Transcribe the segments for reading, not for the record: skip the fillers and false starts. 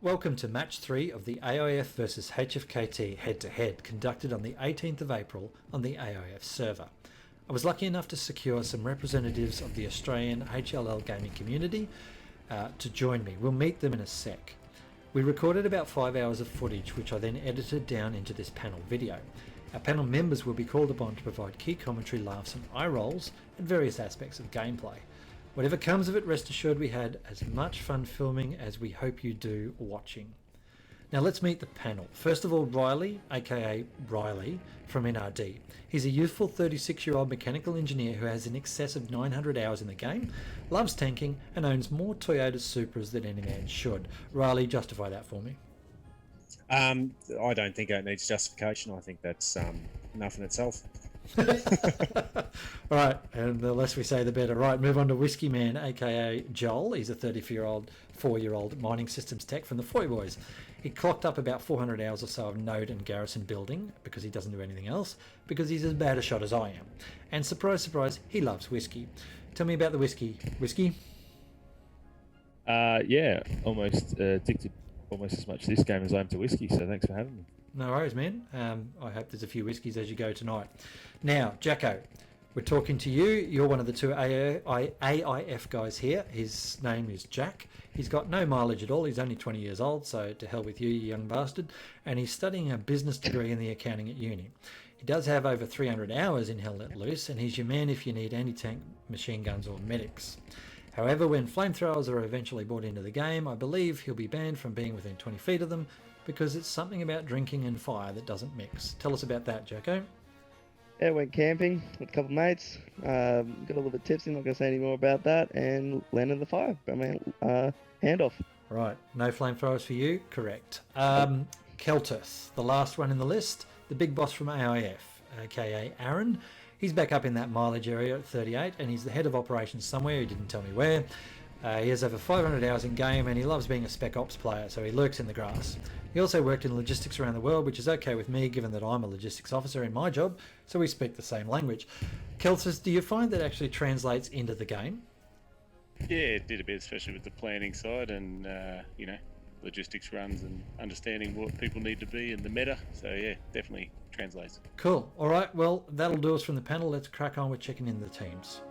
Welcome to match 3 of the AIF versus HFKT head-to-head conducted on the 18th of April on the AIF server. I was lucky enough to secure some representatives of the Australian HLL gaming community to join me. We'll meet them in a sec. We recorded about 5 hours of footage which I then edited down into this panel video. Our panel members will be called upon to provide key commentary, laughs and eye rolls and various aspects of gameplay. Whatever comes of it, rest assured we had as much fun filming as we hope you do watching. Now let's meet the panel. First of all, Ryley, aka Ryley from NRD. He's a youthful 36-year-old mechanical engineer who has in excess of 900 hours in the game, loves tanking and owns more Toyota Supras than any man should. Ryley, justify that for me. I don't think it needs justification. I think that's enough in itself. Right, and the less we say the better. Right, move on to Whiskyman, aka Joel. He's a 4-year-old mining systems tech from the Foy Boys. He clocked up about 400 hours or so of node and garrison building because he doesn't do anything else, because he's as bad a shot as I am. And surprise, surprise, he loves whiskey. Tell me about the whiskey. Whiskey? Yeah, almost addicted almost as much to this game as I am to whiskey, so thanks for having me. No worries, man. I hope there's a few whiskies as you go tonight. Now, Jacko, we're talking to you. You're one of the two AIF guys here. His name is Jack. He's got no mileage at all. He's only 20 years old, so to hell with you, you young bastard. And he's studying a business degree in the accounting at uni. He does have over 300 hours in Hell Let Loose, and he's your man if you need anti-tank machine guns or medics. However, when flamethrowers are eventually brought into the game, I believe he'll be banned from being within 20 feet of them because it's something about drinking and fire that doesn't mix. Tell us about that, Jacko. Yeah, went camping with a couple of mates. Got a little bit tipsy, not going to say any more about that, and landed in the fire. I mean, handoff. Right, no flamethrowers for you, correct. Keltith, the last one in the list, the big boss from AIF, aka Aaron. He's back up in that mileage area at 38, and he's the head of operations somewhere. He didn't tell me where. He has over 500 hours in game, and he loves being a spec ops player, so he lurks in the grass. He also worked in logistics around the world, which is okay with me, given that I'm a logistics officer in my job, so we speak the same language. Keltith, do you find that actually translates into the game? Yeah, it did a bit, especially with the planning side and, logistics runs and understanding what people need to be in the meta. So, yeah, definitely translates. Cool. All right, well, that'll do us from the panel. Let's crack on with checking in the teams.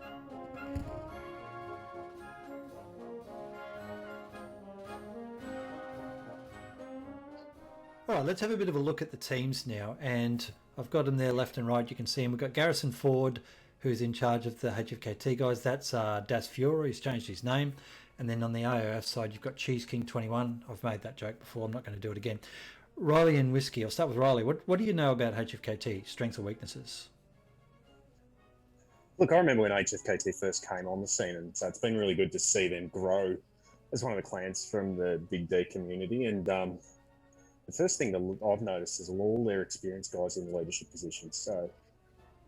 All right, let's have a bit of a look at the teams now, and I've got them there left and right. You can see them. We've got Garrison Ford, who's in charge of the HFKT guys. That's Das Fuhrer. He's changed his name. And then on the AIF side, you've got Cheese King 21. I've made that joke before. I'm not going to do it again. Ryley and Whiskey. I'll start with Ryley. What do you know about HFKT, strengths or weaknesses? Look, I remember when HFKT first came on the scene, and so it's been really good to see them grow as one of the clans from the Big D community. And the first thing that I've noticed is all their experienced guys in leadership positions. So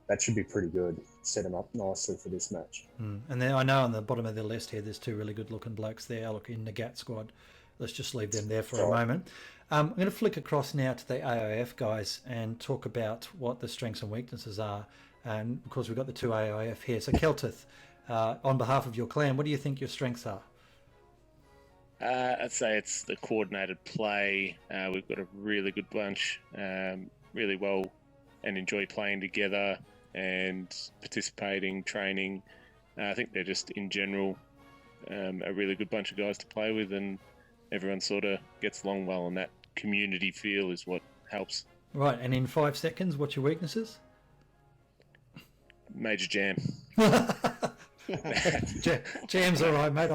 that should be pretty good. Set them up nicely for this match. And then I know on the bottom of the list here, there's two really good-looking blokes there. Look, in the GAT squad. Let's just leave them there for a moment. I'm going to flick across now to the AIF guys and talk about what the strengths and weaknesses are. And of course, we've got the two AIF here. So Keltith, on behalf of your clan, what do you think your strengths are? I'd say it's the coordinated play. We've got a really good bunch, really well and enjoy playing together and participating, training. I think they're just, in general, a really good bunch of guys to play with, and everyone sort of gets along well, and that community feel is what helps. Right, and in 5 seconds, what's your weaknesses? Major jam. Jam's all right, mate.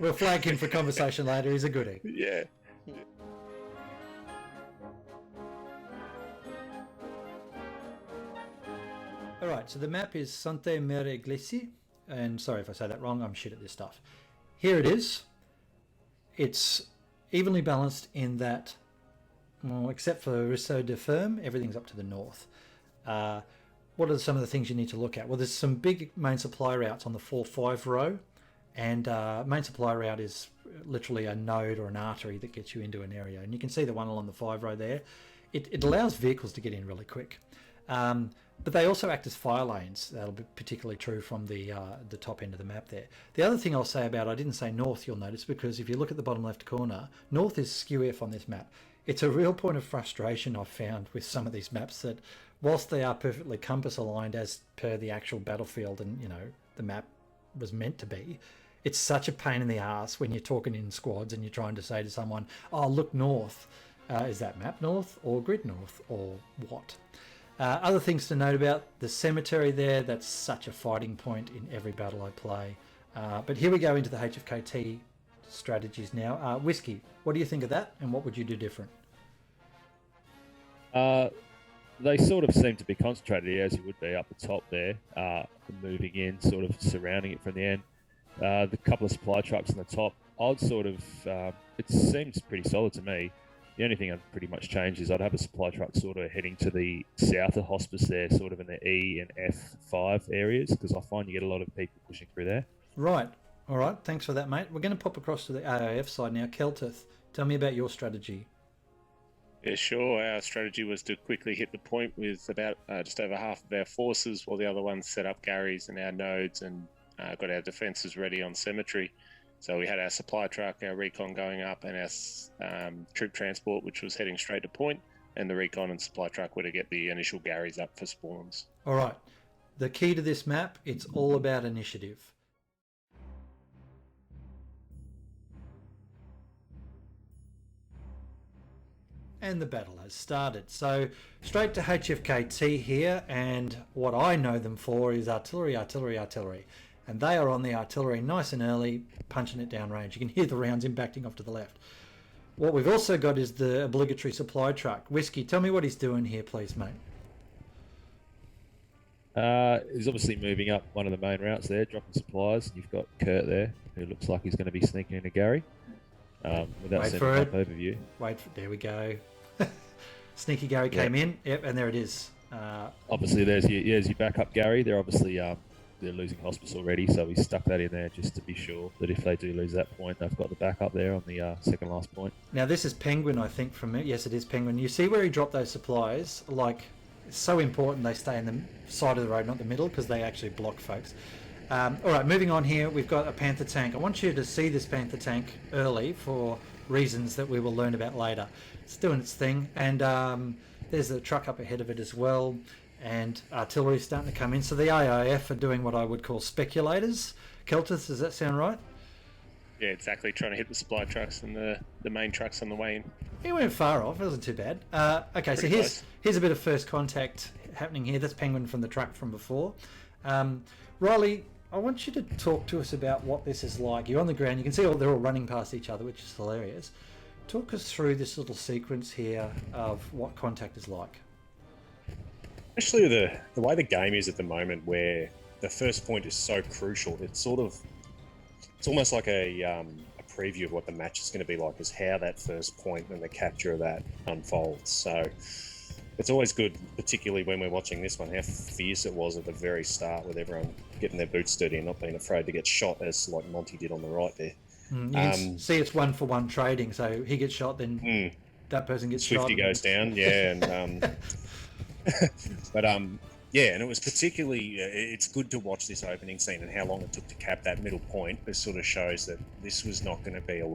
We'll flag him for conversation later. He's a goodie. Yeah. All right, so the map is Sante Mere Iglesia, and sorry if I say that wrong, I'm shit at this stuff. Here it is. It's evenly balanced in that, well, except for Risso de Ferme, everything's up to the north. What are some of the things you need to look at? Well, there's some big main supply routes on the 4-5 row, and main supply route is literally a node or an artery that gets you into an area. And you can see the one along the 5 row there. It allows vehicles to get in really quick. but they also act as fire lanes. That'll be particularly true from the top end of the map there. The other thing I'll say about, I didn't say north, you'll notice, because if you look at the bottom left corner, north is skew F on this map. It's a real point of frustration I've found with some of these maps that whilst they are perfectly compass aligned as per the actual battlefield and, you know, the map was meant to be, it's such a pain in the ass when you're talking in squads and you're trying to say to someone, oh, look north. Is that map north or grid north or what? Other things to note about the cemetery there, that's such a fighting point in every battle I play. But here we go into the HFKT strategies now. Whiskey, what do you think of that and what would you do different? They sort of seem to be concentrated here, as you would be up the top there, moving in, sort of surrounding it from the end. The couple of supply trucks on the top, I'd sort of, it seems pretty solid to me. The only thing I'd pretty much change is I'd have a supply truck sort of heading to the south of hospice there, sort of in the E and F5 areas, because I find you get a lot of people pushing through there. Right. All right. Thanks for that, mate. We're going to pop across to the AIF side now. Keltith, tell me about your strategy. Yeah, sure. Our strategy was to quickly hit the point with about just over half of our forces, while the other ones set up Garys and our nodes and got our defences ready on cemetery. So we had our supply truck, our recon going up, and our troop transport, which was heading straight to point, and the recon and supply truck were to get the initial Garys up for spawns. All right. The key to this map, it's all about initiative. And the battle has started. So straight to HFKT here, and what I know them for is artillery, artillery, artillery. And they are on the artillery nice and early, punching it down range. You can hear the rounds impacting off to the left. What we've also got is the obligatory supply truck. Whiskey, tell me what he's doing here, please, mate. He's obviously moving up one of the main routes there, dropping supplies. You've got Kurt there, who looks like he's going to be sneaking into Gary. Without Wait sending for up it. overview. There we go. Sneaky Gary came in. Yep, and there it is. Obviously, there's your backup Gary. They're obviously they're losing hospice already, so he stuck that in there just to be sure that if they do lose that point, they've got the backup there on the second last point. Now this is Penguin, I think, from it. Yes, it is Penguin. You see where he dropped those supplies? Like, it's so important they stay in the side of the road, not the middle, because they actually block folks. All right, moving on here, we've got a Panther tank. I want you to see this Panther tank early for reasons that we will learn about later. It's doing its thing, and there's a truck up ahead of it as well, and artillery starting to come in. So the AIF are doing what I would call speculators. Keltith, does that sound right? Yeah, exactly. Trying to hit the supply trucks and the main trucks on the way in. He went far off. It wasn't too bad. Okay, so here's a bit of first contact happening here. That's Penguin from the truck from before. Ryley, I want you to talk to us about what this is like. You're on the ground. You can see they're all running past each other, which is hilarious. Talk us through this little sequence here of what contact is like. Especially the way the game is at the moment, where the first point is so crucial. It's almost like a preview of what the match is going to be like, is how that first point and the capture of that unfolds. So it's always good, particularly when we're watching this one, how fierce it was at the very start, with everyone getting their boots dirty and not being afraid to get shot, as like Monty did on the right there. You can see it's 1-for-1 trading, so he gets shot, then that person gets shot. Swifty goes down, yeah, and but yeah, and it was particularly, it's good to watch this opening scene and how long it took to cap that middle point. This sort of shows that this was not going to be it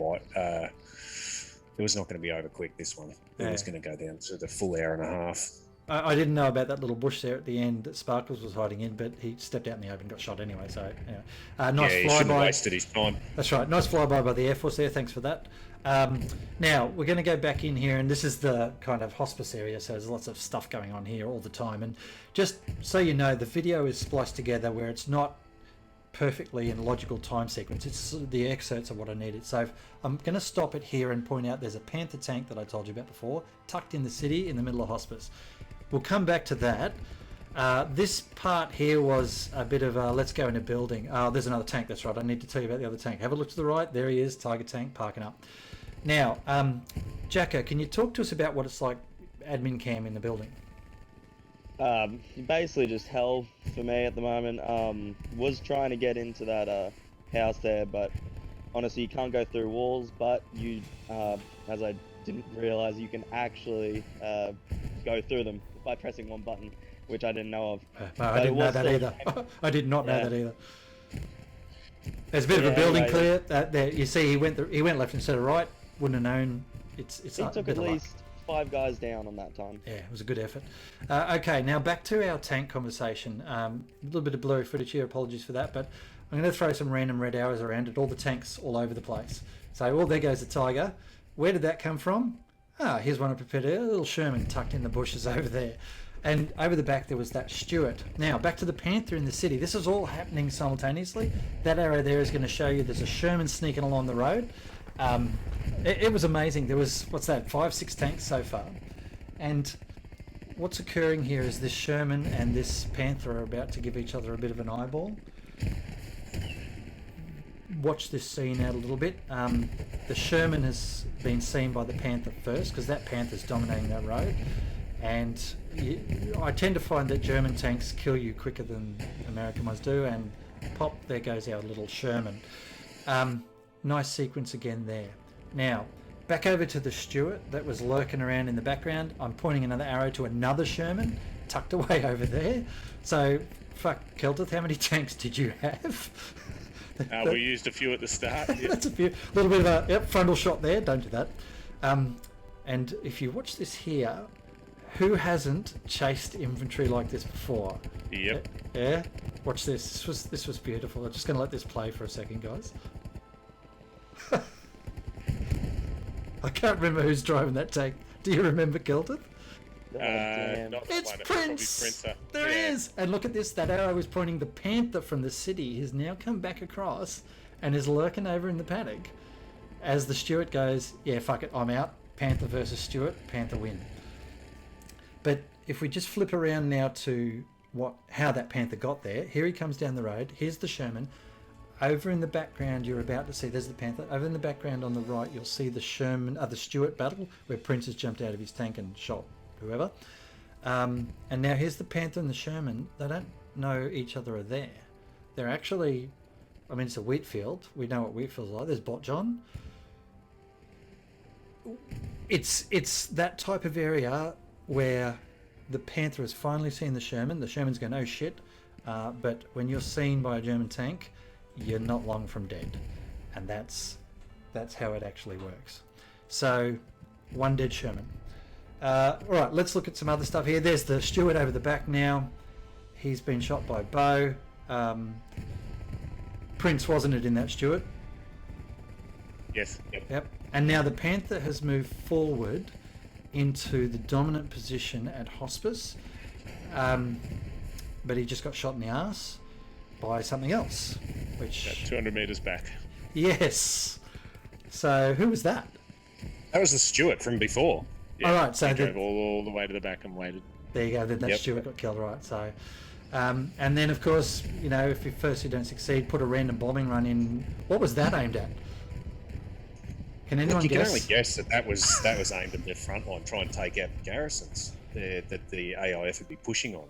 was not going to be over quick, this one. It was going to go down to the full hour and a half. I didn't know about that little bush there at the end that Sparkles was hiding in, but he stepped out in the open and got shot anyway, so yeah. Nice he flyby. shouldn't have wasted his time. That's right, nice flyby by the Air Force there, thanks for that. Now, we're going to go back in here, and this is the kind of hospice area, so there's lots of stuff going on here all the time. And just so you know, the video is spliced together where it's not perfectly in logical time sequence. It's the excerpts of what I needed. So I'm going to stop it here and point out there's a Panther tank that I told you about before, tucked in the city in the middle of hospice. We'll come back to that. This part here was a bit of a let's go in a building. There's another tank, that's right. I need to tell you about the other tank. Have a look to the right. There he is, Tiger tank, parking up. Now, Jacko, can you talk to us about what it's like, admin cam in the building? Basically just hell for me at the moment. Was trying to get into that house there, but honestly you can't go through walls, but you, as I didn't realise, you can actually go through them by pressing one button. which I didn't know of. No, I But it didn't know was that still- either. I did not know Yeah. that either. There's a bit of a Yeah, building anyway. clear. There, you see, he went left instead of right. Wouldn't have known. It's He a took bit at of luck. least 5 guys down on that time. Yeah, it was a good effort. Okay, now back to our tank conversation. A little bit of blurry footage here. Apologies for that, but I'm going to throw some random red arrows around at all the tanks all over the place. So, there goes the Tiger. Where did that come from? Here's one I prepared. A little Sherman tucked in the bushes over there. And over the back there was that Stuart. Now, back to the Panther in the city. This is all happening simultaneously. That arrow there is going to show you there's a Sherman sneaking along the road. It was amazing. There was, 5, 6 tanks so far. And what's occurring here is this Sherman and this Panther are about to give each other a bit of an eyeball. Watch this scene out a little bit. The Sherman has been seen by the Panther first because that Panther's dominating that road. And I tend to find that German tanks kill you quicker than American ones do. And pop, there goes our little Sherman. Nice sequence again there. Now, back over to the Stuart that was lurking around in the background. I'm pointing another arrow to another Sherman tucked away over there. So, fuck, Keltith, how many tanks did you have? We used a few at the start. Yeah. That's a few. Little bit of a frontal shot there. Don't do that. And if you watch this here, who hasn't chased infantry like this before? Yep. Yeah. Watch this. This was beautiful. I'm just going to let this play for a second, guys. I can't remember who's driving that tank. Do you remember Keltith? Damn. Not the It's one, probably Prince! Princer. There he Yeah. is! And look at this, that arrow was pointing the Panther from the city. He's now come back across and is lurking over in the paddock as the Stuart goes, yeah, fuck it, I'm out. Panther versus Stuart, Panther win. But if we just flip around now to how that Panther got there, here he comes down the road, here's the Sherman. Over in the background, you're about to see, there's the Panther. Over in the background on the right, you'll see the the Stuart battle, where Prince has jumped out of his tank and shot whoever. And now here's the Panther and the Sherman. They don't know each other are there. They're actually, it's a wheat field. We know what wheat fields are like. There's Bot John. It's that type of area where the Panther has finally seen the Sherman. The Sherman's going, oh shit. But when you're seen by a German tank, you're not long from dead. And that's how it actually works. So, one dead Sherman. Alright, let's look at some other stuff here. There's the Stuart over the back now. He's been shot by Bo. Prince, wasn't it, in that Stuart? Yes. Yep. And now the Panther has moved forward into the dominant position at Hospice. But he just got shot in the arse by something else. About Which 200 metres back. yes. So who was that? That was the Stuart from before. Yeah, All right, so he the- drove all the way to the back and waited. There you go. That Yep. Stuart got killed, right? So, and then of course, if you don't succeed, put a random bombing run in. What was that aimed at? Can anyone You can guess? only guess that was aimed at their front line, trying to take out the garrisons that the AIF would be pushing on.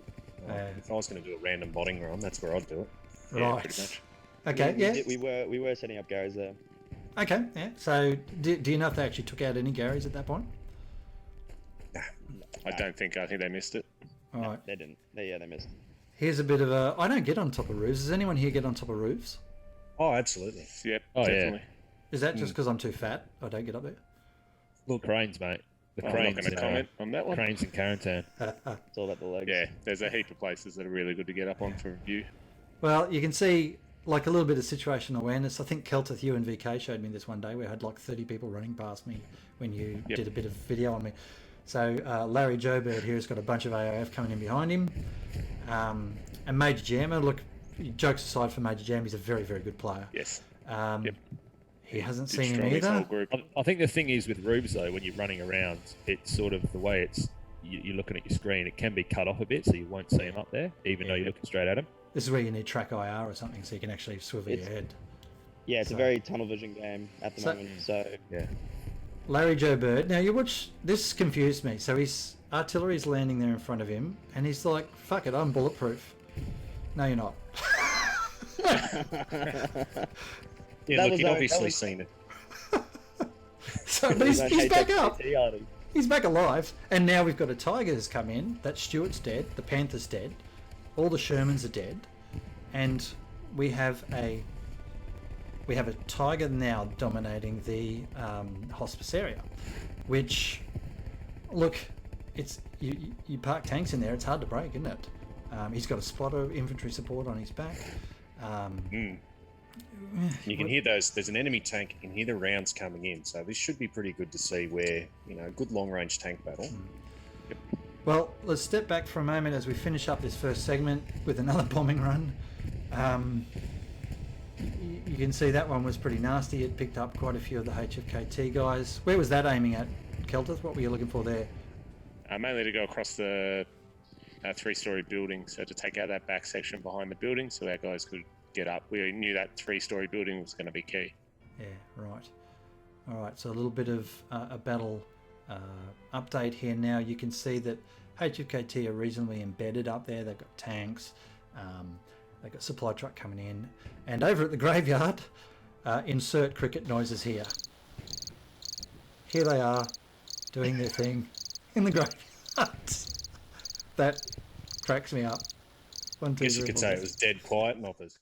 If I was going to do a random botting run, that's where I'd do it. Yeah, Right. pretty much. Okay. Yeah. We were setting up Gary's there. Okay. Yeah. So, do you know if they actually took out any Garys at that point? I think they missed it. All right. They didn't. They missed. Here's a bit of a. I don't get on top of roofs. Does anyone here get on top of roofs? Oh, absolutely. Yep, Oh, yeah. definitely. Is that just because I'm too fat? I don't get up there. Little cranes, mate. The I'm cranes. not going to comment on that one. Cranes in quarantine. It's all about the legs. Yeah, there's a heap of places that are really good to get up on for view. Well, you can see like a little bit of situational awareness. I think Keltith, you and VK showed me this one day. We had like 30 people running past me when you Yep. did a bit of video on me. So Larry Joe Bird here has got a bunch of AIF coming in behind him. And Major Jammer, look, jokes aside for Major Jam, he's a very, very good player. Yes. Yep. He hasn't Did seen him strong his whole either. group. I think the thing is with roofs though, when you're running around, it's sort of the way you're looking at your screen. It can be cut off a bit, so you won't see him up there, even though you're looking straight at him. This is where you need track IR or something so you can actually swivel your head. Yeah, it's So- a very tunnel vision game at the So- moment. So Yeah. Larry Joe Bird. Now you watch. This confused me. So his artillery's landing there in front of him, and he's like, "Fuck it, I'm bulletproof." No, you're not. Yeah, That look, was you'd our- obviously that was- seen it. So, but he's back up. HFKT, Artie. He's back alive. And now we've got a tiger has come in. That Stuart's dead. The Panther's dead. All the Shermans are dead. And we have a tiger now dominating the hospice area. Which, look, it's you park tanks in there, it's hard to break, isn't it? He's got a spotter infantry support on his back. You can hear those. There's an enemy tank. You can hear the rounds coming in. So this should be pretty good to see where, good long-range tank battle. Yep. Well, let's step back for a moment as we finish up this first segment with another bombing run. You can see that one was pretty nasty. It picked up quite a few of the HFKT guys. Where was that aiming at, Keltith? What were you looking for there? Mainly to go across the three-story building, so to take out that back section behind the building so our guys could get up. We knew that three-story building was going to be key. Yeah, right. All right, so a little bit of a battle update here now. You can see that HFKT are reasonably embedded up there. They've got tanks, they've got supply truck coming in. And over at the graveyard, insert cricket noises here. Here they are, doing their thing in the graveyard. That cracks me up. I guess you could say it was dead quiet in Offers.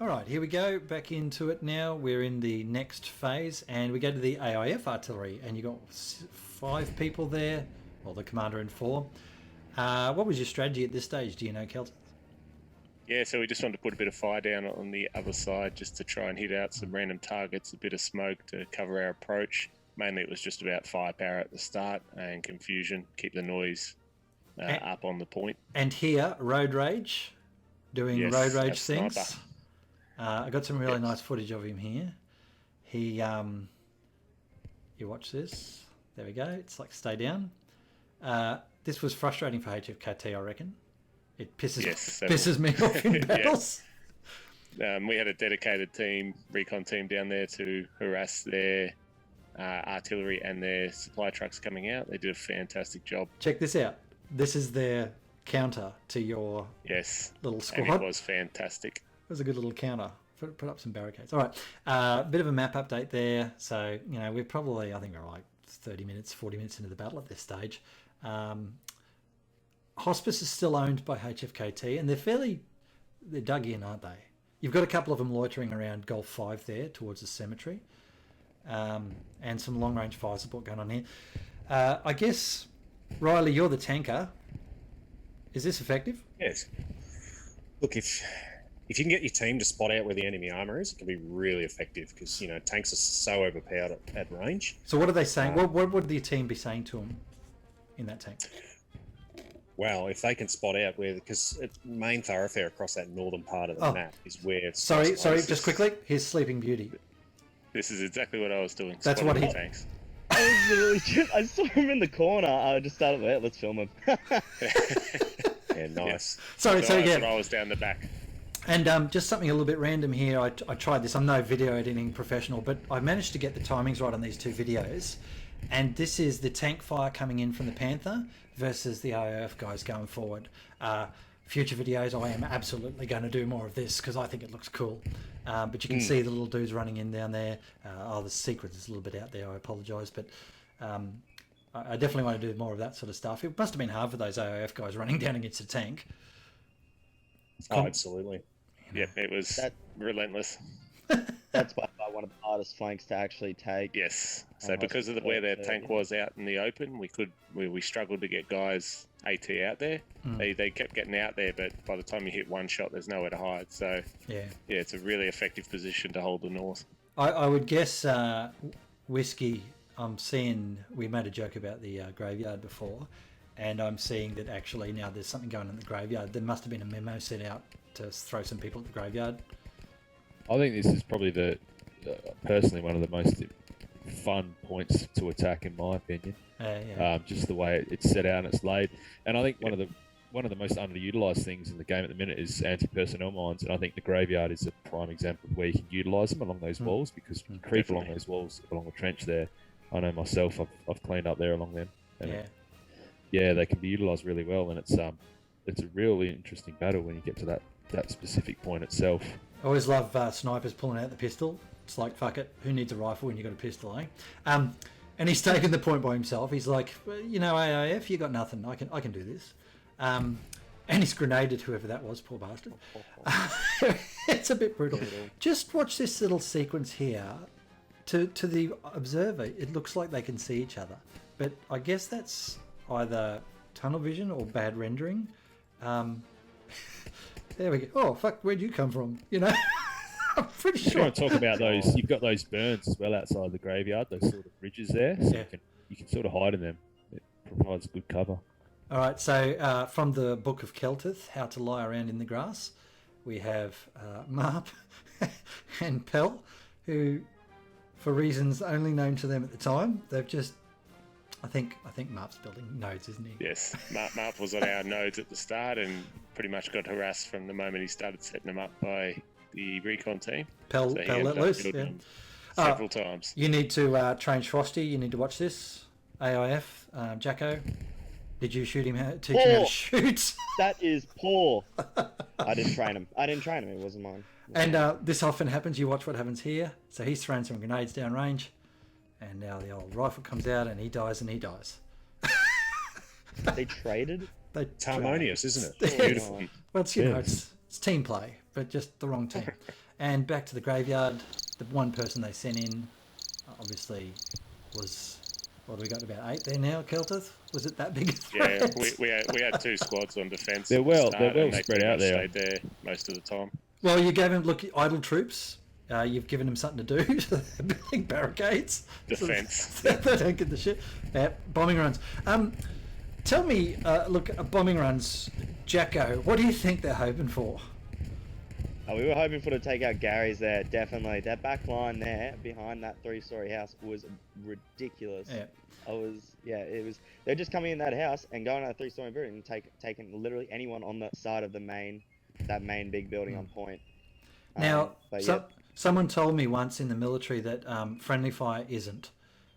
All right, here we go, back into it now. We're in the next phase, and we go to the AIF artillery, and you got 5 people there, well, the commander and 4. What was your strategy at this stage? Do you know, Keltith? Yeah, so we just wanted to put a bit of fire down on the other side just to try and hit out some random targets, a bit of smoke to cover our approach. Mainly it was just about firepower at the start and confusion, keep the noise up on the point. And here, Road Rage, doing Road Rage things. Sniper. I got some really nice footage of him here. He, you watch this. There we go. It's like stay down. This was frustrating for HFKT, I reckon. It pisses me off in battles. We had a dedicated recon team down there to harass their artillery and their supply trucks coming out. They did a fantastic job. Check this out. This is their counter to your little squad. And it was fantastic. It was a good little counter. Put up some barricades. All right, bit of a map update there. So, we're probably, I think we're like 30 minutes, 40 minutes into the battle at this stage. Hospice is still owned by HFKT, and they're dug in, aren't they? You've got a couple of them loitering around Golf 5 there towards the cemetery, and some long-range fire support going on here. I guess, Ryley, you're the tanker. Is this effective? Yes. Look, if you can get your team to spot out where the enemy armor is, it can be really effective because, tanks are so overpowered at range. So what are they saying? What would the team be saying to them in that tank? Well, if they can spot out where, because the main thoroughfare across that northern part of the map is where... Sorry, just quickly. Here's Sleeping Beauty. This is exactly what I was doing. That's what he... Tanks. I saw him in the corner. I just started there. Let's film him. Yeah, nice. Sorry, again. I was down the back. And just something a little bit random here. I tried this. I'm no video editing professional, but I managed to get the timings right on these 2 videos. And this is the tank fire coming in from the Panther versus the AIF guys going forward. Future videos, I am absolutely going to do more of this because I think it looks cool. But you can see the little dudes running in down there. The secret is a little bit out there. I apologise, but I definitely want to do more of that sort of stuff. It must have been hard for those AIF guys running down against a tank. Oh, absolutely. Yeah, it was relentless. That's by far one of the hardest flanks to actually take. Yes. So because of where their tank was out in the open, we struggled to get guys AT out there. They kept getting out there, but by the time you hit one shot, there's nowhere to hide. So yeah, it's a really effective position to hold the north. I would guess Whiskey. I'm seeing we made a joke about the graveyard before, and I'm seeing that actually now there's something going on in the graveyard. There must have been a memo sent out to throw some people at the graveyard. I think this is probably personally one of the most fun points to attack, in my opinion. Just the way it's set out and it's laid. And I think one of the most underutilized things in the game at the minute is anti-personnel mines, and I think the graveyard is a prime example of where you can utilize them along those walls, because you can creep along those walls along the trench there. I know myself, I've cleaned up there along them. And they can be utilized really well, and it's a really interesting battle when you get to that specific point itself. I always love snipers pulling out the pistol It's like, fuck it, who needs a rifle when you got a pistol, eh? And he's taken the point by himself. He's like, well, you know, AIF, you got nothing. I can do this. And he's grenaded whoever that was, poor bastard. It's a bit brutal. Just watch this little sequence here. To the observer, it looks like they can see each other. But I guess that's either tunnel vision or bad rendering. There we go. Oh, fuck, where'd you come from? You know? I'm pretty If you sure. want to talk about those, you've got those burns as well outside the graveyard, those sort of ridges there. So Yeah. you can sort of hide in them. It provides good cover. All right, so from the Book of Keltith, How to Lie Around in the Grass, we have Marp and Pell, who, for reasons only known to them at the time, they've just... I think Marp's building nodes, isn't he? Yes, Marp was on our nodes at the start and pretty much got harassed from the moment he started setting them up by the recon team. Pell So he let ended up loose, building yeah. them several times. You need to train Frosty. You need to watch this. AIF, Jacko. Did you teach him how to shoot? That is poor. I didn't train him. It wasn't mine. And this often happens. You watch what happens here. So he's thrown some grenades down range. And now the old rifle comes out and he dies and he dies. They traded? It's harmonious, isn't it? Beautiful. Well, it's, you know, Yes. it's team play, but just the wrong team. And back to the graveyard. The one person they sent in, obviously, was... What have we got, about 8 there now, Keltith? Was it that big a Yeah, threat? we had 2 squads on defence. They're well and they spread pretty out much there. Stayed there most of the time. Well, you gave him, look, idle troops. You've given them something to do. They're building barricades. Defence. They don't get the shit. Bombing runs. Tell me, look, bombing runs, Jacko, what do you think they're hoping for? We were hoping for to take out Gary's there, definitely. That back line there, behind that 3-story house, was ridiculous. Yeah. It was. They're just coming in that house and going to that 3-story building and taking literally anyone on the side of that main big building on point. Now, but yeah. someone told me once in the military that friendly fire isn't.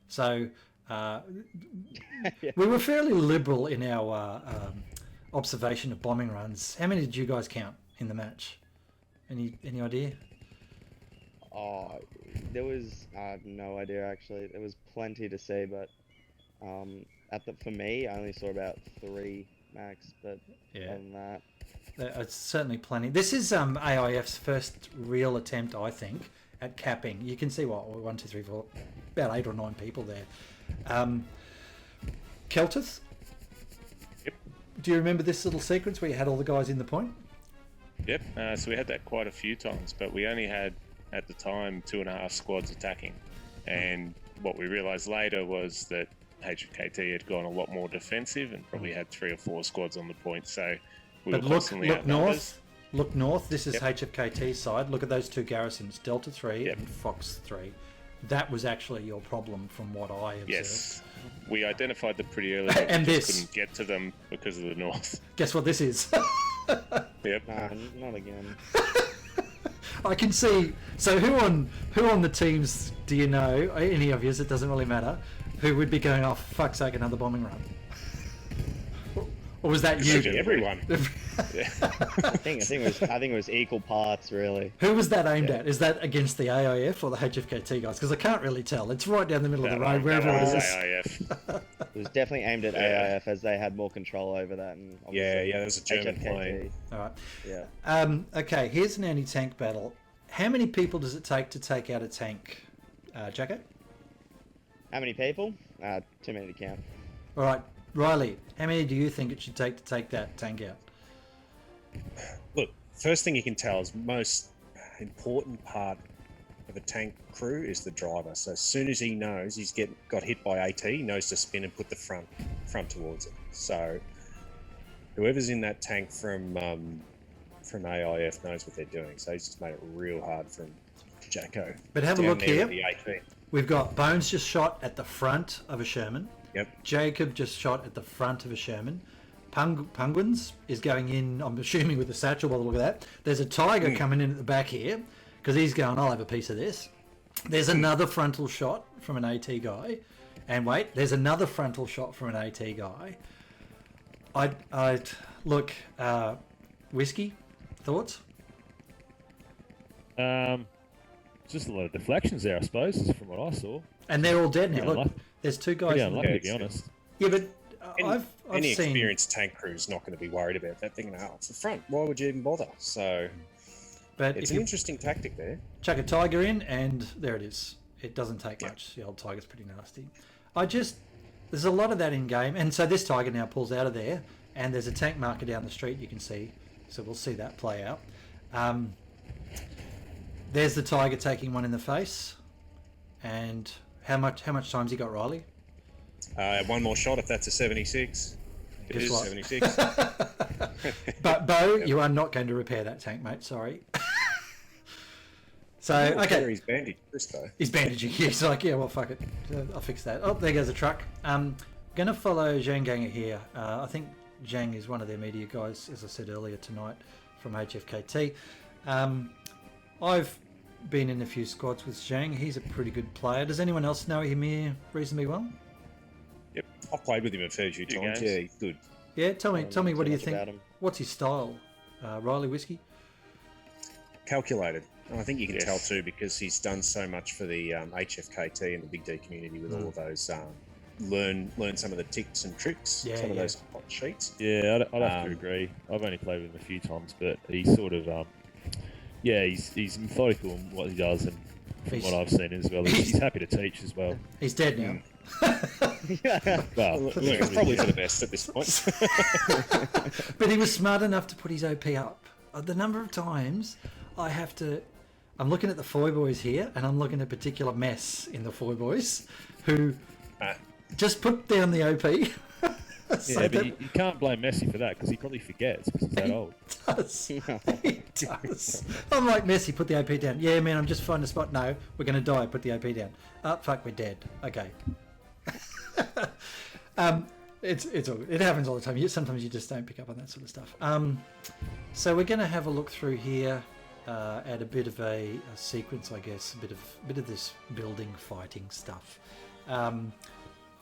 So we were fairly liberal in our observation of bombing runs. How many did you guys count in the match? Any idea? Oh, there was. I have no idea actually. There was plenty to see, but for me, I only saw about 3 max. But Yeah. other than that, It's certainly plenty. This is AIF's first real attempt, I think, at capping. You can see what 1, 2, 3, 4, about 8 or 9 people there. Keltith? Yep. Do you remember this little sequence where you had all the guys in the point? Yep. So we had that quite a few times, but we only had at the time 2.5 squads attacking. And what we realised later was that HFKT had gone a lot more defensive and probably had 3 or 4 squads on the point. So we But were look constantly outnumbered. north. Look north. This is Yep. HFKT's side. Look at those 2 garrisons, Delta 3 Yep. and Fox 3. That was actually your problem from what I observed. Yes. We identified them pretty early. And we just this. couldn't get to them because of the north. Guess what this is? Yep. nah, not again. I can see. So who on the teams do you know? Any of yous? It doesn't really matter. Who would be going off? Fuck's sake, another bombing run. Or was that you? Actually, everyone. Yeah. I think it was equal parts really. Who was that aimed at? Is that against the AIF or the HFKT guys? Because I can't really tell. It's right down the middle of the road, wherever that it was is. AIF. It was definitely aimed at Yeah. AIF as they had more control over that. And Yeah, obviously there was a German HFKT. plane. All right. Yeah. Okay, here's an anti-tank battle. How many people does it take to take out a tank, Jacko? How many people? Too many to count. All right, Ryley, how many do you think it should take to take that tank out? Look, first thing you can tell is most important part of a tank crew is the driver. So as soon as he knows he's got hit by AT, he knows to spin and put the front towards it. So whoever's in that tank from AIF knows what they're doing. So he's just made it real hard from Jacko. But have a Down look there here. at the 18. We've got Bones just shot at the front of a Sherman. Yep. Jacob just shot at the front of a Sherman. Penguins is going in, I'm assuming, with a satchel by the look of that. There's a Tiger coming in at the back here because he's going, I'll have a piece of this. There's another frontal shot from an AT guy. And wait, there's another frontal shot from an AT guy. I'd look, Whiskey, thoughts? just a lot of deflections there, I suppose, is from what I saw. And they're all dead now. Pretty Look, unlucky. there's two guys. Pretty in unlucky, there. to be honest. Yeah, but I've Any seen. experienced tank crew's not going to be worried about that thing. Now it's the front. Why would you even bother? So But it's if an you interesting tactic there. chuck a tiger in, and there it is. It doesn't take much. The old tiger's pretty nasty. There's a lot of that in game, and so this tiger now pulls out of there, and there's a tank marker down the street you can see. So we'll see that play out. There's the tiger taking one in the face, and how much time's he got, Ryley? One more shot if that's a 76. It Guess is what? 76. But Bo, you are not going to repair that tank, mate. Sorry. So okay, He's bandaged, Chris, though. he's bandaging. He's like, yeah, well, fuck it, I'll fix that. Oh, there goes the truck. Going to follow Zhang Ganger here. I think Zhang is one of their media guys, as I said earlier tonight, from HFKT. I've been in a few squads with Zhang. He's a pretty good player. Does anyone else know him here reasonably well? Yep, I've played with him a fair few times. games. Yeah, he's good. Yeah, tell me, what do you Much about think? him. What's his style? Ryley Whiskey? Calculated. And I think you can Yes. tell too because he's done so much for the HFKT and the Big D community with all of those. Learn some of the ticks and tricks. Yeah, some of yeah. those hot sheets. Yeah, I'd have to agree. I've only played with him a few times, but he's sort of, he's methodical in what he does, and from what I've seen as well, he's happy to teach as well. He's dead now. Well, Look, it's probably for the best at this point. But he was smart enough to put his OP up. The number of times I'm looking at the Foy boys here, and I'm looking at a particular mess in the Foy boys who just put down the OP. So yeah, that but you can't blame Messi for that because he probably forgets because he's that old. does. He does. I'm like, Messi, put the OP down. Yeah, man, I'm just finding a spot. No, we're going to die. Put the OP down. Oh, fuck, we're dead. Okay. It happens all the time. Sometimes you just don't pick up on that sort of stuff. So we're going to have a look through here at a bit of a sequence, I guess, a bit of this building fighting stuff.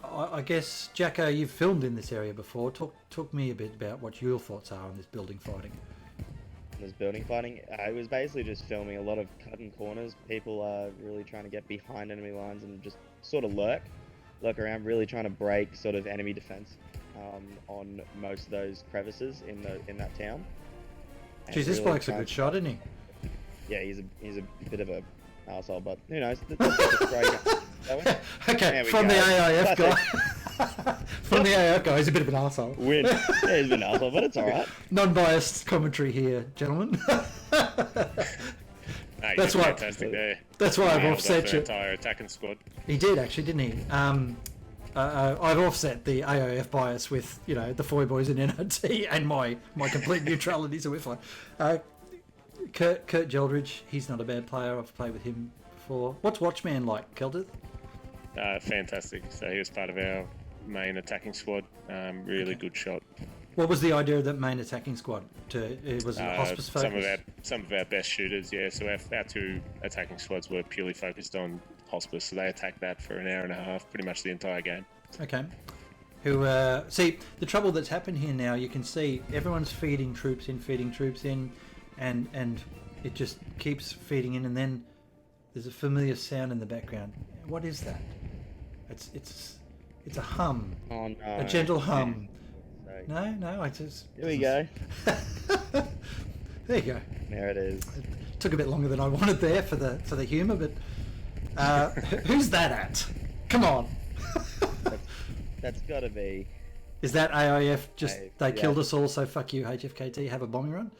I guess, Jacko, you've filmed in this area before. Talk me a bit about what your thoughts are on this building fighting. This building fighting, it was basically just filming a lot of cutting corners. People are really trying to get behind enemy lines and just sort of lurk around, really trying to break sort of enemy defense on most of those crevices in that town. And Jeez, this really bloke's a trying- good shot, isn't he? Yeah, he's a bit of a arsehole, but who knows? That's just a spray gun. Okay, There we from the go. AIF guy. Classic. From the AIF guy, he's a bit of an arsehole. Win. Yeah, he's been an arsehole, but it's alright. Non-biased commentary here, gentlemen. No, he That's did why- fantastic there. That's why I've Nailed off offset the you. entire attacking squad. He did actually, didn't he? I've offset the AIF bias with, the Foy boys in NRT and my complete neutrality, so we're fine. Kurt Geldridge, he's not a bad player. I've played with him before. What's Watchman like, Keltith? Fantastic. So he was part of our main attacking squad. Really good shot. What was the idea of that main attacking squad? It was hospice focus? Some of our best shooters, yeah. So our two attacking squads were purely focused on hospice, so they attacked that for an hour and a half, pretty much the entire game. Okay. See, the trouble that's happened here now, you can see everyone's feeding troops in, and it just keeps feeding in, and then there's a familiar sound in the background. What is that? It's a hum, Oh no. a gentle hum. Sorry. No, I just. Here we go. There you go. There it is. Took a bit longer than I wanted there for the humour, but who's that at? Come on. That's gotta be. Is that AIF just Hey, they yeah. killed us all, so fuck you, HFKT, have a bombing run?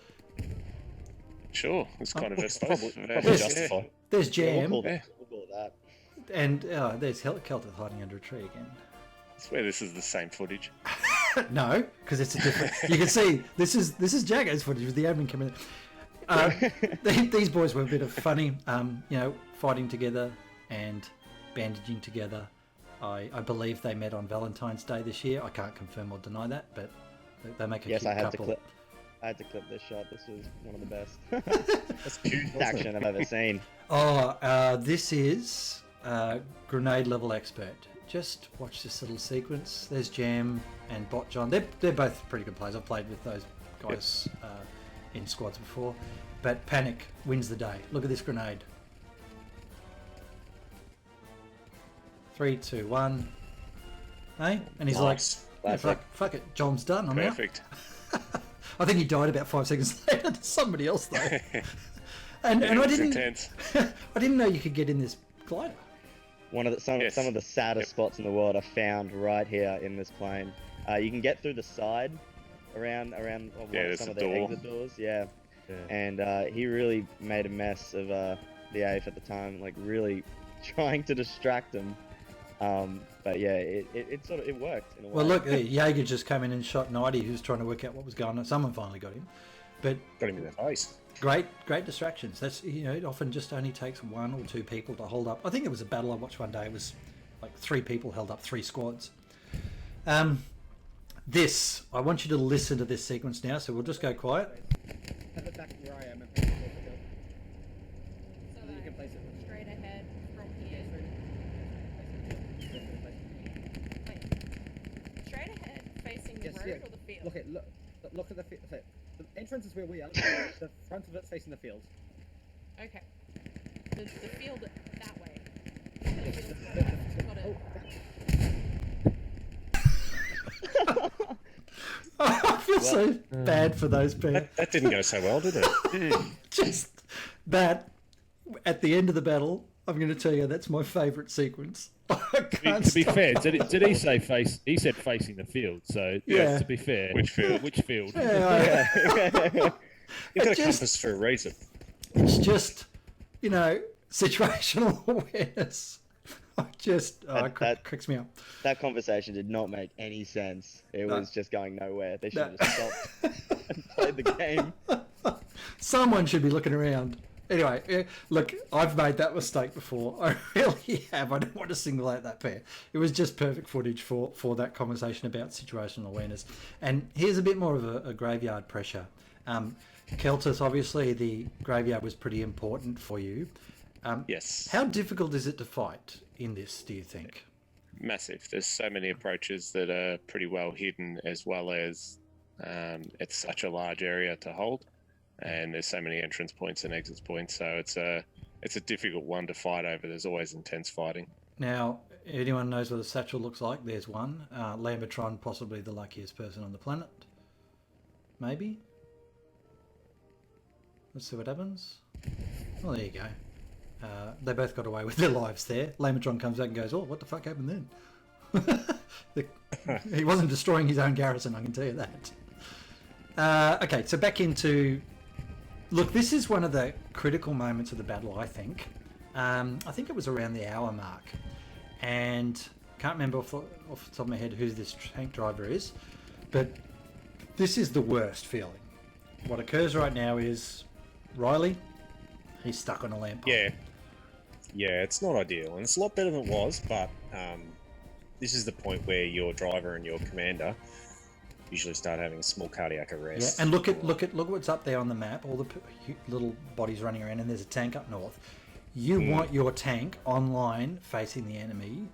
Sure, it's kind of a Probably Yes. justified. There's Yeah, Jam, we'll call it that. and there's Keltith hiding under a tree again. I swear this is the same footage. No, because it's a different. You can see this is Jacko's footage with the admin coming in. These boys were a bit of funny, fighting together and bandaging together. I believe they met on Valentine's Day this year. I can't confirm or deny that, but they make a Yes, cute I had couple. I had to clip this shot. This was one of the best That's cute. action I've ever seen. This is grenade level expert. Just watch this little sequence. There's Jam and Bot John. They're both pretty good players. I've played with those guys in squads before. But Panic wins the day. Look at this grenade. 3, 2, 1. Hey? And he's Nice. like, yeah, fuck it, job's done, I'm Perfect. out. I think he died about 5 seconds later to somebody else though. and I It's didn't intense. I didn't know you could get in this glider. Some of the saddest spots in the world are found right here in this plane. You can get through the side around some of the exit doors. Yeah. And he really made a mess of the AIF at the time, like really trying to distract him. But yeah, it worked in a way. Well, look, Jaeger just came in and shot 90, who was trying to work out what was going on. Someone finally got him, but Got him in the face. great distractions. That's, you know, it often just only takes 1 or 2 people to hold up. I think there was a battle I watched one day. It was like 3 people held up 3 squads. I want you to listen to this sequence now. So we'll just go quiet. Have it back where I am and place it over the hill. So You can place it. straight ahead from here. Wait. Straight ahead, facing the Yes, road yeah. or the field? Look at the field. The entrance is where we are. The front of it's facing the field. Okay. The field that way. Got it. I feel so bad for those people. That didn't go so well, did it? Just that at the end of the battle, I'm going to tell you that's my favourite sequence. To be fair, did he say face? He said facing the field. So Yeah. to be fair, Which field? Which field? Yeah, You've got a just- compass for a reason. it's just, you know, situational awareness. It cracks me up. That conversation did not make any sense. It No. was just going nowhere. They should No. have just stopped and played the game. Someone should be looking around. Anyway, look, I've made that mistake before. I really have. I don't want to single out that pair. It was just perfect footage for that conversation about situational awareness. And here's a bit more of a graveyard pressure. Keltith, obviously, the graveyard was pretty important for you. Yes. How difficult is it to fight in this, do you think? Massive. There's so many approaches that are pretty well hidden, as well as it's such a large area to hold, and there's so many entrance points and exit points. So it's a difficult one to fight over. There's always intense fighting. Now, anyone knows what a satchel looks like? There's one. Lambertron, possibly the luckiest person on the planet. Maybe? Let's see what happens. Well, there you go. They both got away with their lives there. Lambertron comes back and goes, oh, what the fuck happened then? He wasn't destroying his own garrison, I can tell you that. Okay, so back into... Look, this is one of the critical moments of the battle, I think. I think it was around the hour mark. And can't remember off the top of my head who this tank driver is. But this is the worst feeling. What occurs right now is Ryley, he's stuck on a lamp pole. Yeah, it's not ideal, and it's a lot better than it was. But this is the point where your driver and your commander usually start having a small cardiac arrest. Yeah, and look what's up there on the map. All the little bodies running around, and there's a tank up north. You want your tank online facing the enemy.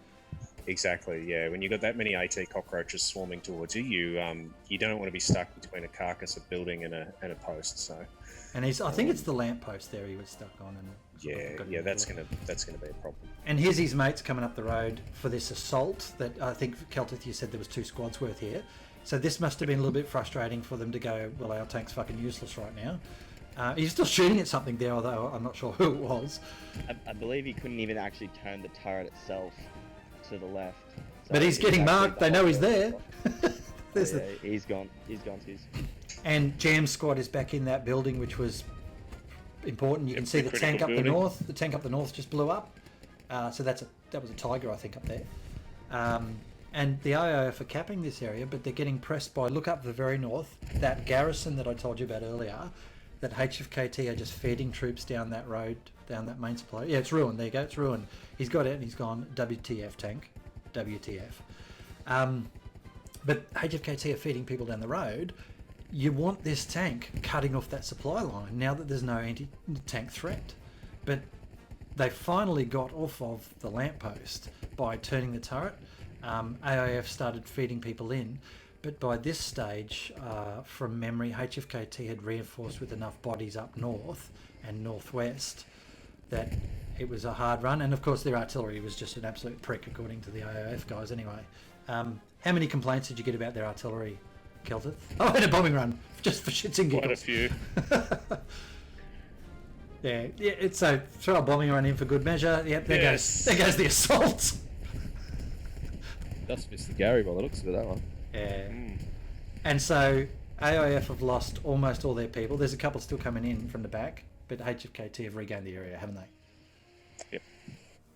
Exactly. Yeah, when you've got that many AT cockroaches swarming towards you, you don't want to be stuck between a carcass of building and a post. So. And I think it's the lamp post there he was stuck on. And that's gonna be a problem. And here's his mates coming up the road for this assault that I think, Keltith, you said there was 2 squads worth here. So this must have been a little bit frustrating for them to go, well, our tank's fucking useless right now. He's still shooting at something there, although I'm not sure who it was. I believe he couldn't even actually turn the turret itself to the left. So But he's getting actually marked. They know he's there. There's Yeah, he's gone. He's gone. And Jam's squad is back in that building, which was important. You can see the tank up the north. The tank up the north just blew up. So that was a Tiger, I think, up there. And the AIF are capping this area, but they're getting pressed by, look up the very north, that garrison that I told you about earlier, that HFKT are just feeding troops down that road, down that main supply. Yeah, it's ruined. There you go, it's ruined. He's got it and he's gone, WTF tank, WTF. But HFKT are feeding people down the road. You want this tank cutting off that supply line now that there's no anti-tank threat. But they finally got off of the lamppost by turning the turret. AIF started feeding people in, but by this stage, from memory, HFKT had reinforced with enough bodies up north and northwest that it was a hard run, and of course their artillery was just an absolute prick according to the AIF guys anyway. How many complaints did you get about their artillery, Keltith? Oh, and a bombing run, just for shits and giggles. Quite a few. Yeah, it's so throw a bombing run in for good measure. Yep, there Yes. goes the assault. Just missed the Gary by the looks of it, that one. Yeah. Mm. And so AIF have lost almost all their people. There's a couple still coming in from the back, but HFKT have regained the area, haven't they? Yep.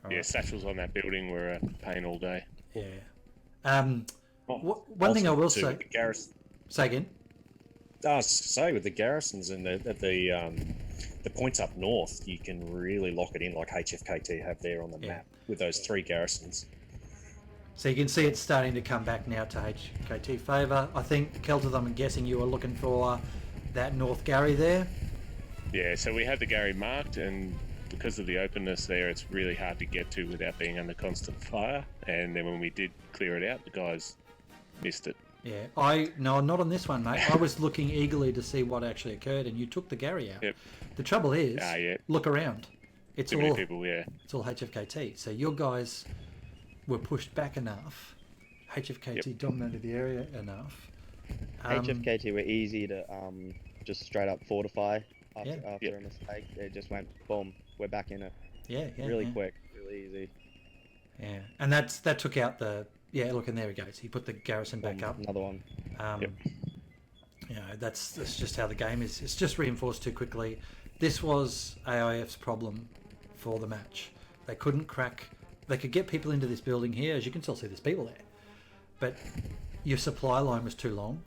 All Yeah, right. satchels on that building were a pain all day. Yeah. One thing I will say. The garrison, Say again. I was to say with the garrisons and the points up north, you can really lock it in like HFKT have there on the Yeah. map with those 3 garrisons. So you can see it's starting to come back now to HKT favour. I think, Keltith, I'm guessing you were looking for that North Gary there. Yeah, so we had the Gary marked, and because of the openness there, it's really hard to get to without being under constant fire. And then when we did clear it out, the guys missed it. Yeah, no, not on this one, mate. I was looking eagerly to see what actually occurred, and you took the Gary out. Yep. The trouble is, Yeah. look around. It's Too many all people, yeah. it's all HFKT. So your guys were pushed back enough. HFKT dominated the area enough. HFKT were easy to just straight up fortify after, Yeah. after a mistake. They just went boom, we're back in it. Yeah, Really quick, really easy. Yeah, and that took out the. Yeah, look, and there he goes. He put the garrison back up. Another one. Yep. You know, that's just how the game is. It's just reinforced too quickly. This was AIF's problem for the match. They couldn't crack. They could get people into this building here, as you can still see there's people there, but your supply line was too long.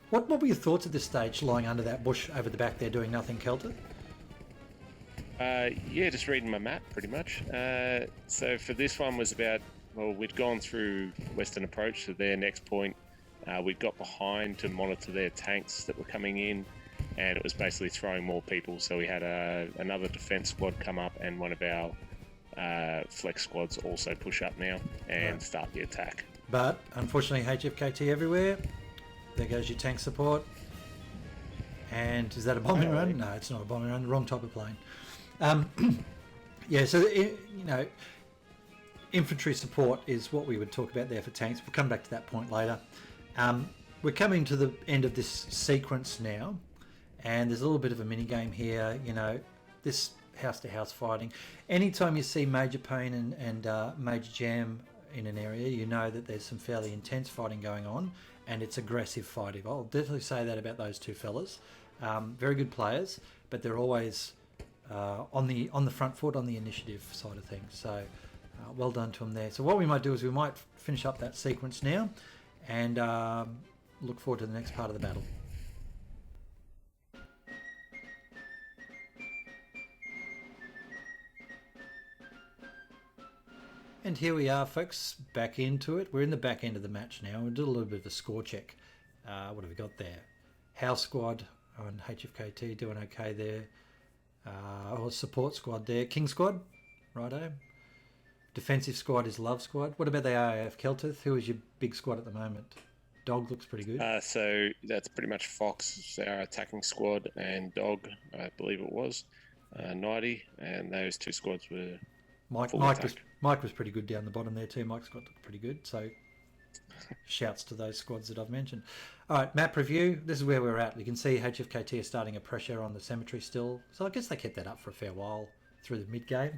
What were your thoughts at this stage, lying under that bush over the back there, doing nothing, Keltith? Yeah, just reading my map pretty much. So for this one was about, well, we'd gone through Western Approach to their next point. We'd got behind to monitor their tanks that were coming in, and it was basically throwing more people. So we had another defense squad come up, and one of our flex squads also push up now and Right. start the attack. But unfortunately, HFKT everywhere. There goes your tank support. And is that a bombing run? No, it's not a bombing run. Wrong type of plane. Yeah, so infantry support is what we would talk about there for tanks. We'll come back to that point later. We're coming to the end of this sequence now, and there's a little bit of a mini game here. You know, this house-to-house fighting. Anytime you see major pain and major jam in an area, you know that there's some fairly intense fighting going on, and it's aggressive fighting. I'll definitely say that about those two fellas. Very good players, but they're always on the front foot on the initiative side of things. So well done to them there. So what we might do is we might finish up that sequence now, and look forward to the next part of the battle. And here we are, folks, back into it. We're in the back end of the match now. We'll do a little bit of a score check. What have we got there? House squad on HFKT doing okay there. Or support squad there. King squad, righto. Defensive squad is Love squad. What about the AIF, Keltith? Who is your big squad at the moment? Dog looks pretty good. So that's pretty much Fox, our attacking squad, and Dog, I believe it was, 90, and those two squads were Mike attack. was pretty good down the bottom there too. Mike's got pretty good. So shouts to those squads that I've mentioned. All right, map review. This is where we're at. You can see HFKT is starting a pressure on the cemetery still. So I guess they kept that up for a fair while through the mid game.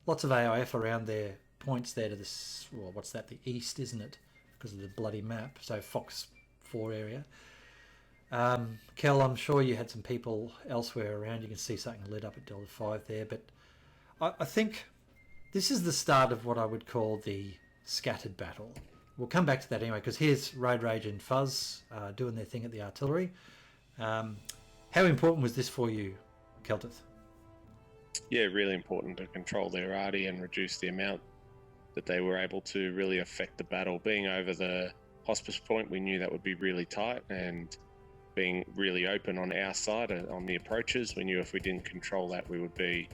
Lots of AIF around their points there to this. Well, what's that? The east, isn't it? Because of the bloody map. So Fox 4 area. Kel, I'm sure you had some people elsewhere around. You can see something lit up at Delta 5 there, but I think this is the start of what I would call the scattered battle. We'll come back to that anyway, because here's Road Rage and Fuzz doing their thing at the artillery. How important was this for you, Keltith? Yeah, really important to control their arty and reduce the amount that they were able to really affect the battle. Being over the hospice point, we knew that would be really tight, and being really open on our side on the approaches, we knew if we didn't control that, we would be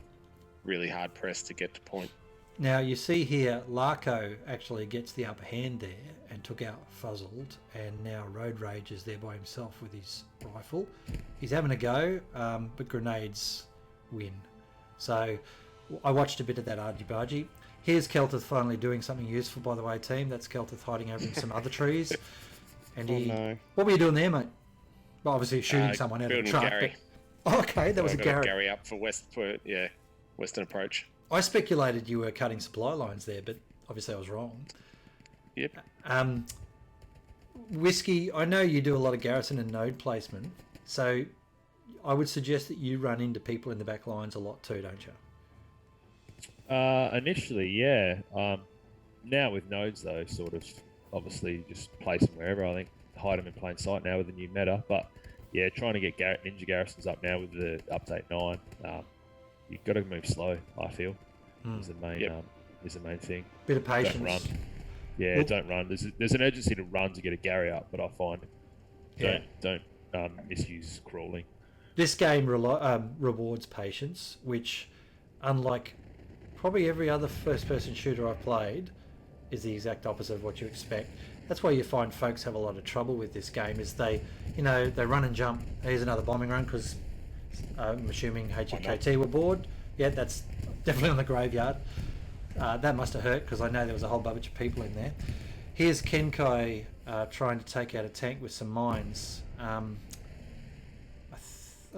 really hard pressed to get to point. Now you see here, Larko actually gets the upper hand there and took out Fuzzled, and now Road Rage is there by himself with his rifle. He's having a go, but grenades win. So I watched a bit of that argy-bargy. Here's Keltith finally doing something useful, by the way, team. That's Keltith hiding over in some other trees. And he... no. What were you doing there, mate? Well, obviously shooting someone out of the building truck. Gary. But... Okay, that was a Got Gary. Gary up for Western approach. I speculated you were cutting supply lines there, but obviously I was wrong. Yep. Whiskey, I know you do a lot of garrison and node placement, so I would suggest that you run into people in the back lines a lot too, don't you? Initially, yeah. Now with nodes, though, sort of obviously just place them wherever. I think hide them in plain sight now with the new meta. But yeah, trying to get ninja garrisons up now with the update 9. You've got to move slow. I feel is the main thing. Bit of patience. Don't run. Yeah, don't run. There's an urgency to run to get a Gary up, but I find don't misuse crawling. This game rewards patience, which, unlike probably every other first-person shooter I've played, is the exact opposite of what you expect. That's why you find folks have a lot of trouble with this game. Is they run and jump. Here's another bombing run because I'm assuming HFKT were bored. Yeah, that's definitely on the graveyard. That must have hurt because I know there was a whole bunch of people in there. Here's Kenkai trying to take out a tank with some mines. I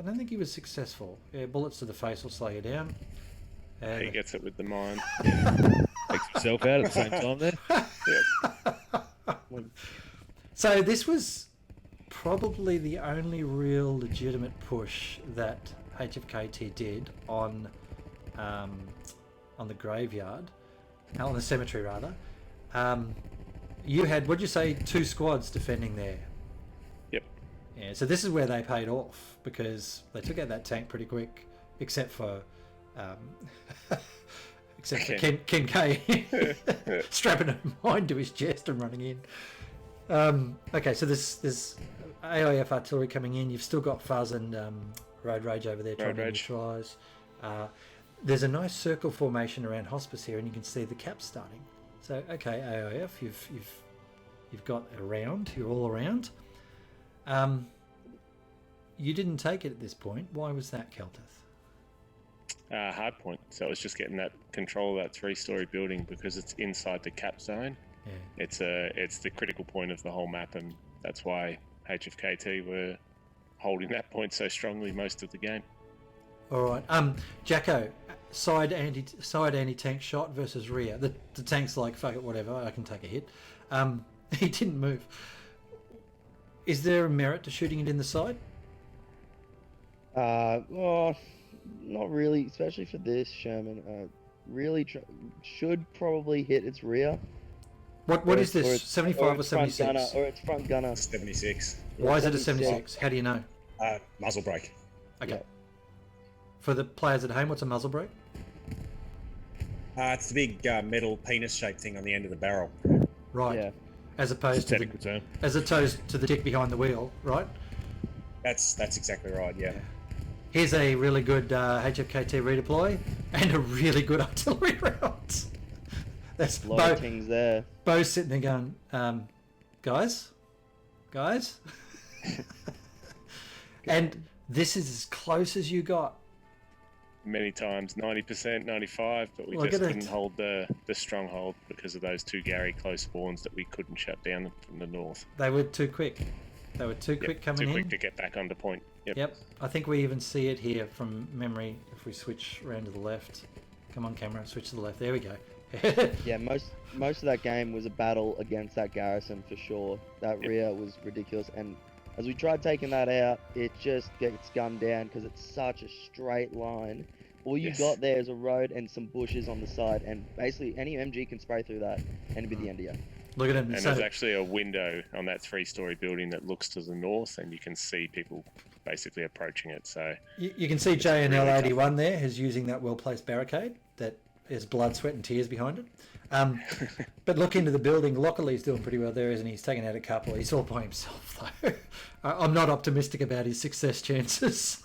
don't think he was successful. Yeah, bullets to the face will slow you down. He gets it with the mine. Takes himself out at the same time there. Yep. So this was probably the only real legitimate push that HFKT did on the graveyard, on the cemetery rather. You had, what'd you say, 2 squads defending there? Yep. Yeah, so this is where they paid off because they took out that tank pretty quick, except for Ken K strapping a mine to his chest and running in. Okay, so there's AIF artillery coming in. You've still got Fuzz and Road Rage over there trying to neutralise. There's a nice circle formation around Hospice here, and you can see the caps starting. So, okay, AIF, you've got a round. You're all around. You didn't take it at this point. Why was that, Keltith? Hard point. So it was just getting that control of that 3-story building because it's inside the cap zone. Yeah. It's the critical point of the whole map, and that's why HFKT were holding that point so strongly most of the game. All right. Jacko, side anti-tank shot versus rear. The tank's like, fuck it, whatever, I can take a hit. He didn't move. Is there a merit to shooting it in the side? Well, not really, especially for this Sherman. Really should probably hit its rear. What is this? 75 or 76? Gunner, or its front gunner. 76. Why is it a 76? How do you know? Muzzle brake. Okay. Yeah. For the players at home, what's a muzzle brake? It's the big metal penis-shaped thing on the end of the barrel. Right. Yeah. As It's a opposed to technical term. the dick behind the wheel, right? That's exactly right. Yeah. Here's a really good HFKT redeploy and a really good artillery round. That's A lot of things there. Bo's sitting there going, guys, and this is as close as you got. Many times, 90%, 95%, but we Look just at couldn't it. hold the stronghold because of those 2 Gary close spawns that we couldn't shut down from the north. They were too quick. They were too quick coming Too in. quick to get back under point. Yep. I think we even see it here from memory if we switch around to the left. Come on, camera, switch to the left. There we go. Yeah, most of that game was a battle against that garrison for sure. That rear was ridiculous, and as we tried taking that out, it just gets gunned down because it's such a straight line. All you got there is a road and some bushes on the side, and basically any MG can spray through that and it'd be the end of you. Look at him. And there's actually a window on that 3-story building that looks to the north, and you can see people basically approaching it. So you can see JNL81 there who's using that well-placed barricade that is blood, sweat and tears behind it. But look into the building. Lockley's doing pretty well there, isn't he? He's taken out a couple. He's all by himself, though. I'm not optimistic about his success chances.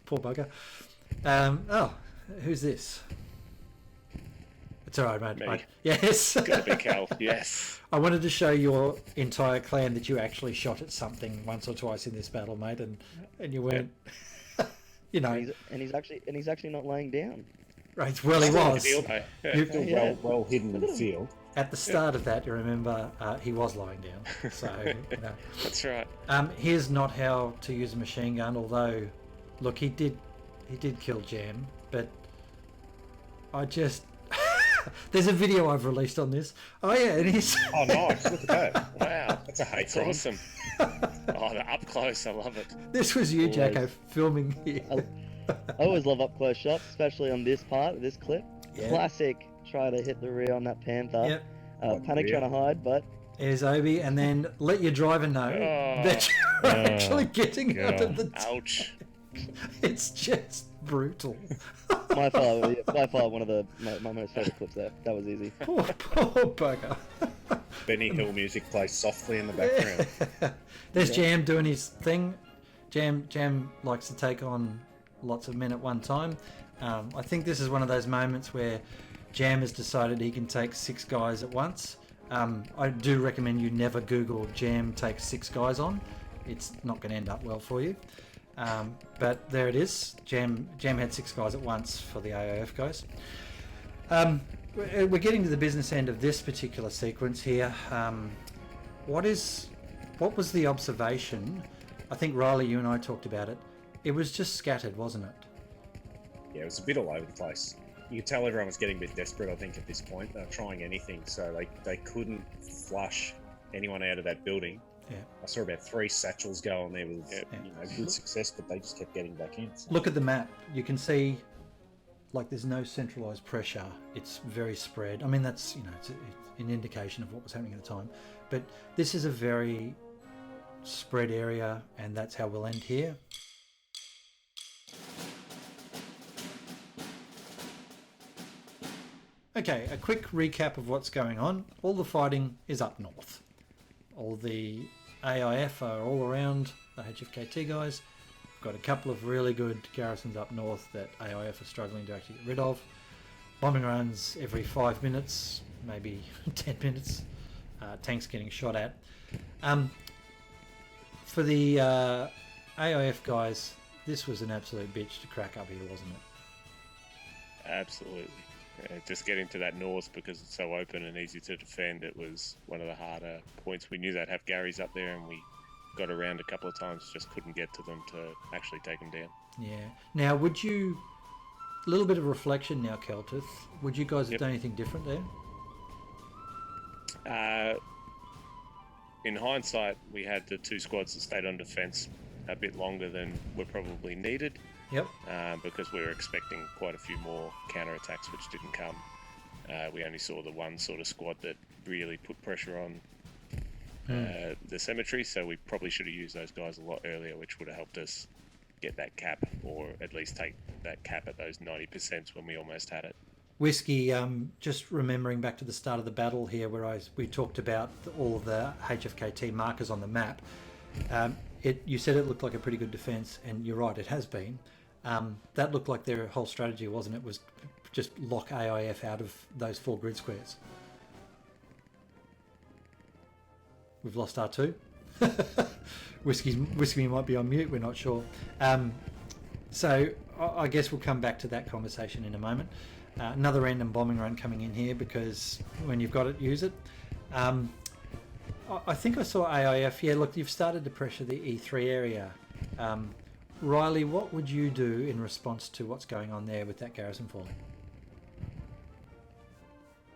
Poor bugger. Who's this? It's all right, mate. Me. Yes. Gotta be Cal. Yes. I wanted to show your entire clan that you actually shot at something once or twice in this battle, mate, and you weren't you know, And he's actually not laying down. right, well, he was. Field, eh? Yeah. You- Still Yeah. well hidden in the field. At the start of that, you remember, he was lying down. So, you know. That's right. Here's not how to use a machine gun, although, look, he did kill Jam, but I just... There's a video I've released on this. Oh, yeah, and he's... Oh, nice! Look at that. Wow. That's a hate That's crime. awesome. Oh, the up close. I love it. This was you, Always. Jacko, filming here. I always love up close shots, especially on this part, this clip. Yeah. Classic. Try to hit the rear on that panther. Yep. Panic rear. trying to hide, but Here's Obi, and then let your driver know Oh. that you're Oh, actually getting out of the... Ouch. It's just brutal. by far one of my most favorite clips there. That was easy. Poor bugger. Benny Hill music plays softly in the background. There's Jam doing his thing. Jam likes to take on lots of men at one time. I think this is one of those moments where Jam has decided he can take 6 guys at once. I do recommend you never Google Jam takes 6 guys on. It's not going to end up well for you. But there it is. Jam had 6 guys at once for the AIF guys. We're getting to the business end of this particular sequence here. What was the observation? I think Ryley, you and I talked about it. It was just scattered, wasn't it? Yeah, it was a bit all over the place. You could tell everyone was getting a bit desperate, I think, at this point. They were trying anything, so they couldn't flush anyone out of that building. Yeah. I saw about 3 satchels go on there with Yeah. good success, but they just kept getting back in. So. Look at the map. You can see, like, there's no centralized pressure. It's very spread. I mean, that's, it's an indication of what was happening at the time. But this is a very spread area, and that's how we'll end here. Okay, a quick recap of what's going on. All the fighting is up north. All the AIF are all around the HFKT guys. We've got a couple of really good garrisons up north that AIF are struggling to actually get rid of. Bombing runs every 5 minutes, maybe 10 minutes. Tanks getting shot at. For the AIF guys, this was an absolute bitch to crack up here, wasn't it? Absolutely. Just getting to that north because it's so open and easy to defend, it was one of the harder points. We knew they'd have Garys up there, and we got around a couple of times, just couldn't get to them to actually take them down. Yeah. Now, would you... A little bit of reflection now, Keltith. Would you guys have Yep. done anything different there? In hindsight, we had the 2 squads that stayed on defence a bit longer than were probably needed. Yep. Because we were expecting quite a few more counter-attacks which didn't come. We only saw the one sort of squad that really put pressure on the cemetery, so we probably should have used those guys a lot earlier, which would have helped us get that cap, or at least take that cap at those 90% when we almost had it. Whiskey, just remembering back to the start of the battle here where we talked about all of the HFKT markers on the map. You said it looked like a pretty good defence, and you're right, it has been. That looked like their whole strategy, wasn't it? Was just lock AIF out of those 4 grid squares. We've lost R2. Whiskey might be on mute, we're not sure. So I guess we'll come back to that conversation in a moment. Another random bombing run coming in here, because when you've got it, use it. I think I saw AIF. Yeah, look, you've started to pressure the E3 area. Ryley, what would you do in response to what's going on there with that garrison falling?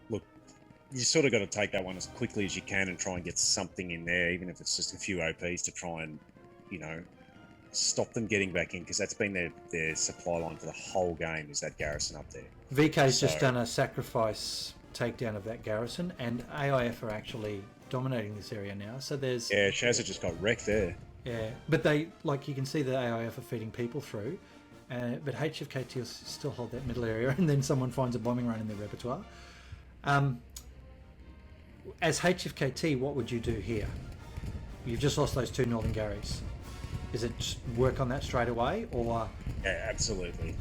Look, you sort of got to take that one as quickly as you can and try and get something in there, even if it's just a few OPs to try and, stop them getting back in, because that's been their supply line for the whole game, is that garrison up there. VK's just done a sacrifice takedown of that garrison, and AIF are actually dominating this area now. So there's... Yeah, Shazza just got wrecked there. Yeah, but they, like, you can see the AIF are feeding people through, but HFKT will still hold that middle area, and then someone finds a bombing run in their repertoire. As HFKT, what would you do here? You've just lost those 2 Northern Garys. Is it just work on that straight away, or...? Yeah, absolutely.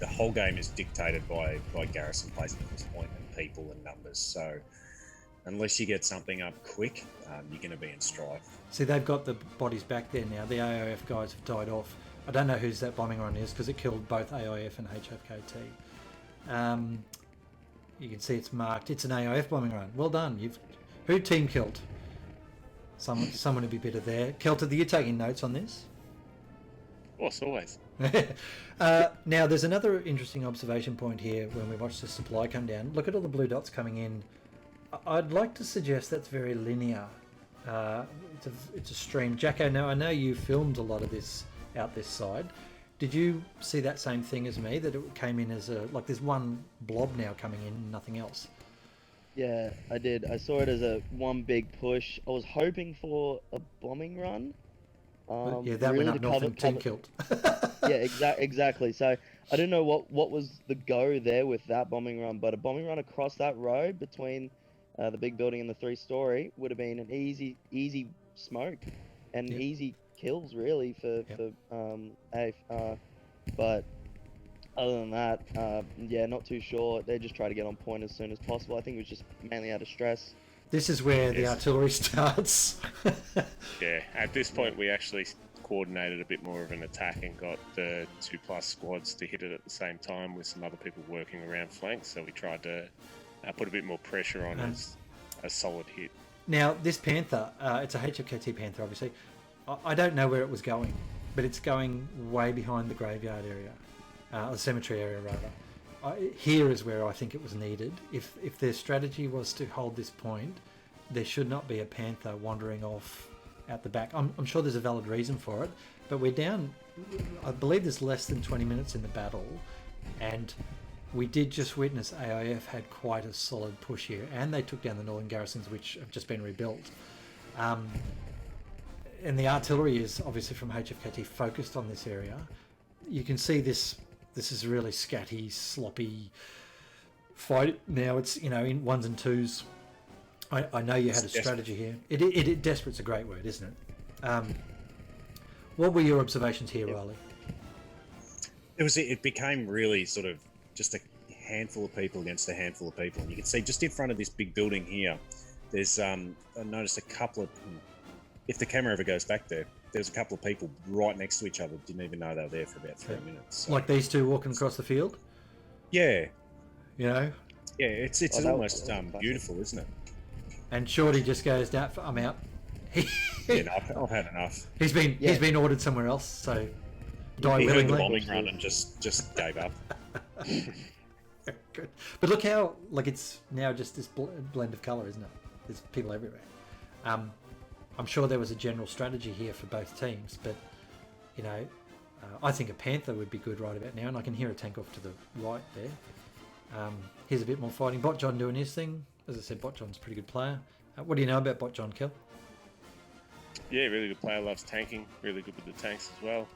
The whole game is dictated by garrison placement at this point, and people and numbers, so unless you get something up quick, you're going to be in strife. See, they've got the bodies back there now. The AIF guys have died off. I don't know whose that bombing run is because it killed both AIF and HFKT. You can see it's marked. It's an AIF bombing run. Well done. Who team killed? Someone would be better there. Keltith, are you taking notes on this? Of course, always. Now, there's another interesting observation point here when we watch the supply come down. Look at all the blue dots coming in. I'd like to suggest that's very linear. It's a stream. Jacko, now I know you filmed a lot of this out this side. Did you see that same thing as me, that it came in as like there's one blob now coming in, nothing else? Yeah, I did. I saw it as a one big push. I was hoping for a bombing run. Yeah, that really went up north and team cover... killed. Yeah, exactly. So I didn't know what was the go there with that bombing run, but a bombing run across that road between the big building and the 3-story would have been an easy smoke and easy kills really for AIF. But other than that, yeah, not too sure. They just try to get on point as soon as possible. I think it was just mainly out of stress. This is where the artillery starts. Yeah, at this point we actually coordinated a bit more of an attack and got the 2+ squads to hit it at the same time with some other people working around flanks. So we tried to put a bit more pressure on as a solid hit. Now, this Panther, it's a HFKT Panther, obviously. I don't know where it was going, but it's going way behind the graveyard area, the cemetery area rather. Here is where I think it was needed. If their strategy was to hold this point, there should not be a Panther wandering off out the back. I'm sure there's a valid reason for it, but we're down, I believe there's less than 20 minutes in the battle, and we did just witness AIF had quite a solid push here, and they took down the northern garrisons, which have just been rebuilt. And the artillery is obviously from HFKT focused on this area. You can see this is a really scatty, sloppy fight. Now it's, in ones and twos. I know you had a strategy here. Desperate's a great word, isn't it? What were your observations here, Ryley? It became really sort of just a handful of people against a handful of people. And you can see just in front of this big building here, there's I noticed a couple of, if the camera ever goes back there's a couple of people right next to each other. Didn't even know they were there for about 3 minutes. So. Like these two walking across the field? Yeah. Yeah, it's almost beautiful, isn't it? And Shorty just goes, I'm out. I've had enough. He's been ordered somewhere else, so die he willingly. heard the bombing run and just gave up. Good. But look how, it's now just this blend of colour, isn't it? There's people everywhere. I'm sure there was a general strategy here for both teams, but, I think a Panther would be good right about now, and I can hear a tank off to the right there. Here's a bit more fighting. Bot John doing his thing. As I said, Bot John's a pretty good player. What do you know about Bot John, Kel? Yeah, really good player, loves tanking, really good with the tanks as well.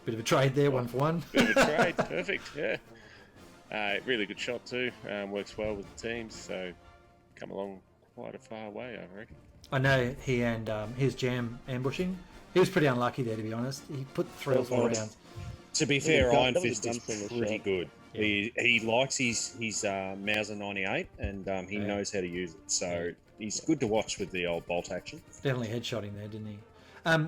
Bit of a trade there, 1 for 1. Bit of a trade, perfect, yeah. Really good shot too, works well with the teams, so come along quite a far way, I reckon. I know he and his Jam ambushing. He was pretty unlucky there, to be honest. He put 3 or 4 rounds. To be fair, Iron Fist is pretty shot. good. Yeah. He likes his Mauser 98 and he knows how to use it. So he's good to watch with the old bolt action. Definitely headshotting there, didn't he?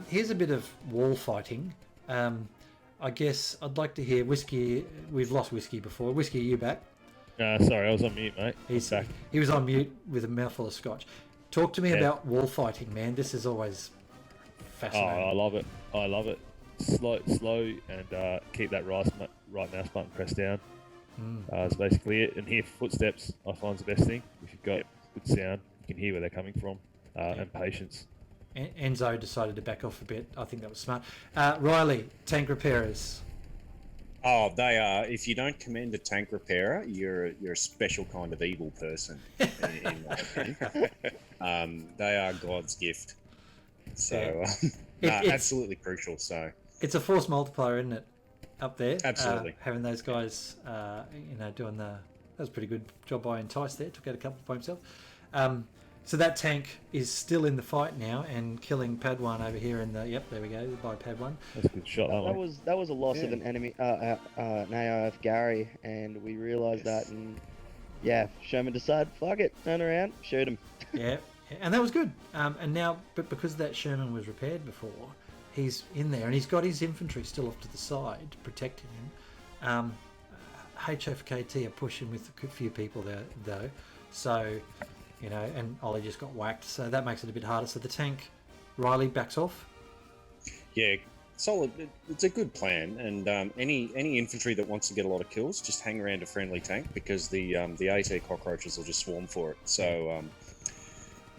Here's a bit of wall fighting. I guess I'd like to hear Whiskey. We've lost Whiskey before. Whiskey, are you back? Sorry, I was on mute, mate. He's back. He was on mute with a mouthful of scotch. Talk to me about wall fighting, man. This is always fascinating. Oh, I love it. Slow, and keep that right mouse button pressed down. That's basically it. And hear footsteps, I find the best thing. If you've got good sound, you can hear where they're coming from, and patience. Enzo decided to back off a bit. I think that was smart. Ryley, tank repairers. Oh, they are. If you don't commend a tank repairer, you're a special kind of evil person. in my opinion. They are God's gift. So, absolutely crucial. So it's a force multiplier, isn't it? Up there, absolutely. Having those guys, doing that was a pretty good job by Entice there. Took out a couple by himself. So that tank is still in the fight now and killing Pad1 over here in the. Yep, there we go. By Pad1. That's a good shot. That was a loss of an enemy, an AIF Gary, and we realised that. And Sherman decided, fuck it, turn around, shoot him. Yeah, and that was good. And now, but because that Sherman was repaired before, he's in there, and he's got his infantry still off to the side protecting him. HFKT are pushing with a few people there though, so you know, and Ollie just got whacked, so that makes it a bit harder. So the tank, Ryley, backs off. Yeah, solid. It's a good plan, and any infantry that wants to get a lot of kills, just hang around a friendly tank, because the AT cockroaches will just swarm for it. So,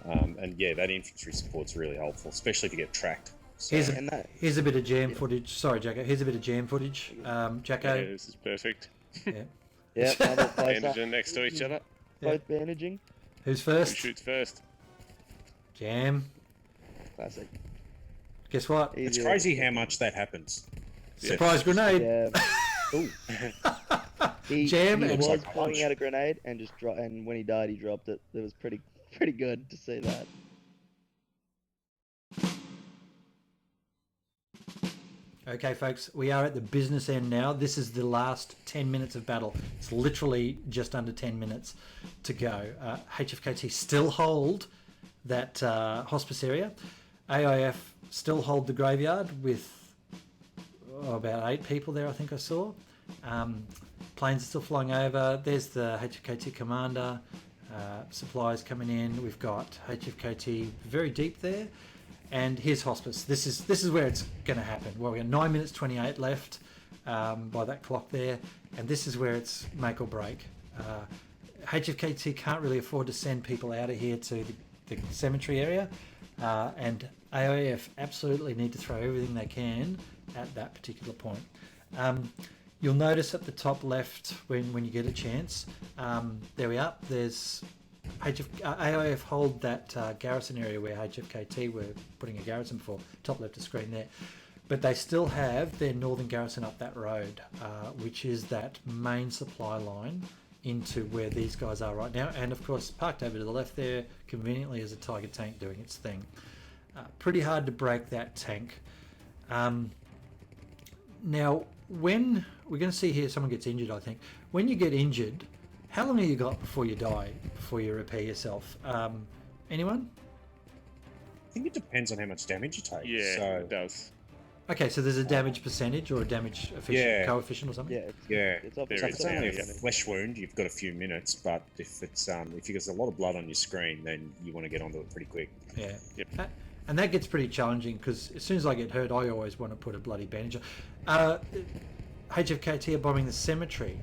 and yeah, that infantry support's really helpful, especially if you get tracked. So, Here's a bit of jam footage. Sorry, Jacko. Here's a bit of jam footage. Jacko. Yeah, this is perfect. Yeah. Yeah, another close up. Bandaging next to each other. Both bandaging. Who's Who first? shoots first? Jam. Classic. Guess what? it's Easier. crazy how much that happens. Surprise grenade. Yeah. Ooh. Jam he and was like pointing punch. out a grenade and just and when he died, he dropped it. It was pretty good to see that. Okay, folks, we are at the business end now. This is the last 10 minutes of battle. It's literally just under 10 minutes to go. HFKT still hold that hospice area. AIF still hold the graveyard with about 8 people there, I think I saw. Planes are still flying over. There's the HFKT commander. Supplies coming in. We've got HFKT very deep there. And here's hospice. This is where it's going to happen. Well, we got 9 minutes 28 left by that clock there, and this is where it's make or break. HFKT can't really afford to send people out of here to the cemetery area, and AIF absolutely need to throw everything they can at that particular point. You'll notice at the top left when you get a chance, there we are. There's AIF hold that garrison area where HFKT were putting a garrison for, top left of screen there, but they still have their northern garrison up that road, which is that main supply line into where these guys are right now, and of course parked over to the left there conveniently is a Tiger tank doing its thing. Pretty hard to break that tank. Now when we're going to see here someone gets injured, I think when you get injured, how long have you got before you die, before you repair yourself? Anyone? I think it depends on how much damage you take. Yeah, So, it does. Okay, so there's a damage percentage or a damage coefficient or something? Yeah, yeah. it's So obviously if it's only a yeah. flesh wound, you've got a few minutes. But if it's if you get a lot of blood on your screen, then you want to get onto it pretty quick. Yeah. Yep. And that gets pretty challenging because as soon as I get hurt, I always want to put a bloody bandage on. HFKT are bombing the cemetery.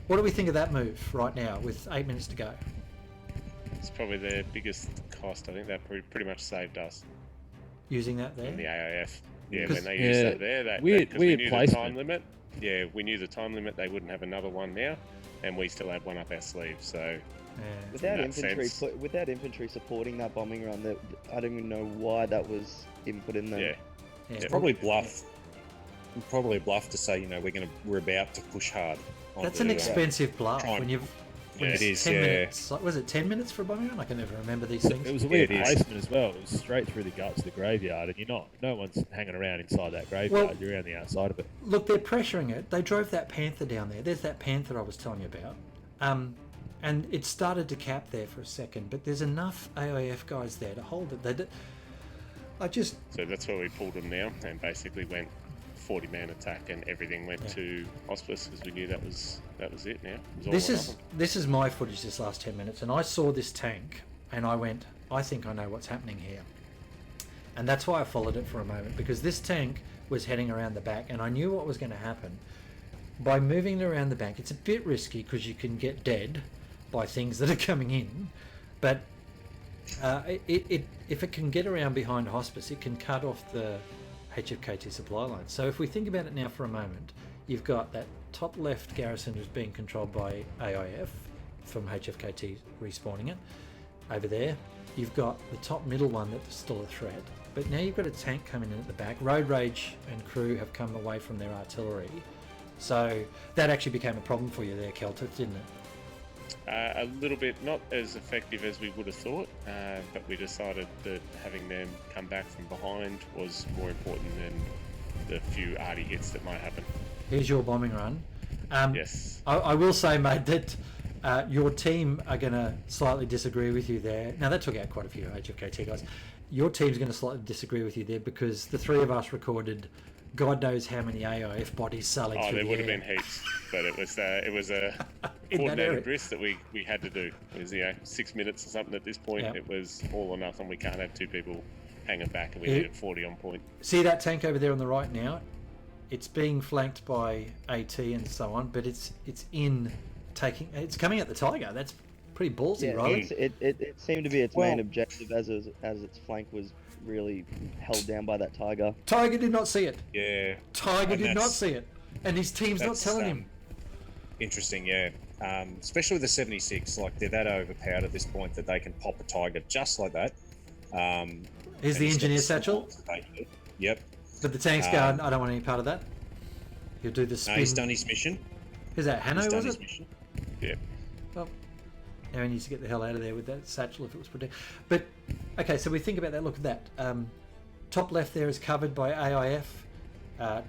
What do we think of that move right now with 8 minutes to go? It's probably their biggest cost. I think that pretty much saved us Using that there? in the AIF. Yeah, Because- when they used that there, Weird we knew the placement. time limit. Yeah, we knew the time limit. They wouldn't have another one now, and we still had one up our sleeve. So Yeah. Without that infantry, sense. without infantry supporting that bombing run, I don't even know why that was input in there. yeah, Yeah. It's probably bluff. Probably a bluff to say, we're about to push hard. That's an expensive bluff try and- when you've. When Yeah, it's it is, 10 yeah. minutes. Was it 10 minutes for a bombing run? I can never remember these things. It was a weird it is. placement as well. It was straight through the guts of the graveyard, and no one's hanging around inside that graveyard. Well- You're around the outside of it. Look, they're pressuring it. They drove that panther down there. There's that panther I was telling you about. And it started to cap there for a second, but there's enough AIF guys there to hold it. so that's where we pulled them now, and basically went 40-man attack, and everything went to hospice because we knew that was it. Now it was all or nothing. This is my footage this last 10 minutes, and I saw this tank and I went, I think I know what's happening here. And that's why I followed it for a moment, because this tank was heading around the back and I knew what was going to happen. By moving it around the back, it's a bit risky because you can get dead by things that are coming in, but if it can get around behind hospice, it can cut off the HFKT supply line. So if we think about it now for a moment, you've got that top left garrison is being controlled by AIF from HFKT respawning it over there. You've got the top middle one that's still a threat, but now you've got a tank coming in at the back. Road Rage and crew have come away from their artillery, so that actually became a problem for you there, Keltith, didn't it? A little bit, not as effective as we would have thought, but we decided that having them come back from behind was more important than the few arty hits that might happen. Here's your bombing run. Yes. I will say, mate, that your team are going to slightly disagree with you there. Now, that took out quite a few HFKT guys. your team's going to slightly disagree with you there, because the three of us recorded God knows how many AIF bodies sailing through there the would have air. been heaps, but it was a In that area. coordinated risk that we had to do. It was 6 minutes or something at this point. Yeah. It was all or nothing. We can't have two people hanging back, and we Yeah. needed 40 on point. See that tank over there on the right now? It's being flanked by AT and so on, but it's coming at the Tiger. That's pretty ballsy, Yeah, Riley. it seemed to be its main objective as its flank was really held down by that Tiger. Tiger did not see it. Yeah. Tiger And did not that's- see it, and his team's not That's, telling him. Interesting, yeah. Especially with the 76, like they're that overpowered at this point that they can pop a Tiger just like that. Here's and the he's got engineer satchel, support to take it. Yep. but the tank's going, I don't want any part of that. He'll do the No, spin. he's done his mission. Is that Hanno, He's done was his it? mission. Yeah. Well, now he needs to get the hell out of there with that satchel if it was protected. But, okay, so we think about that. Look at that. Top left there is covered by AIF.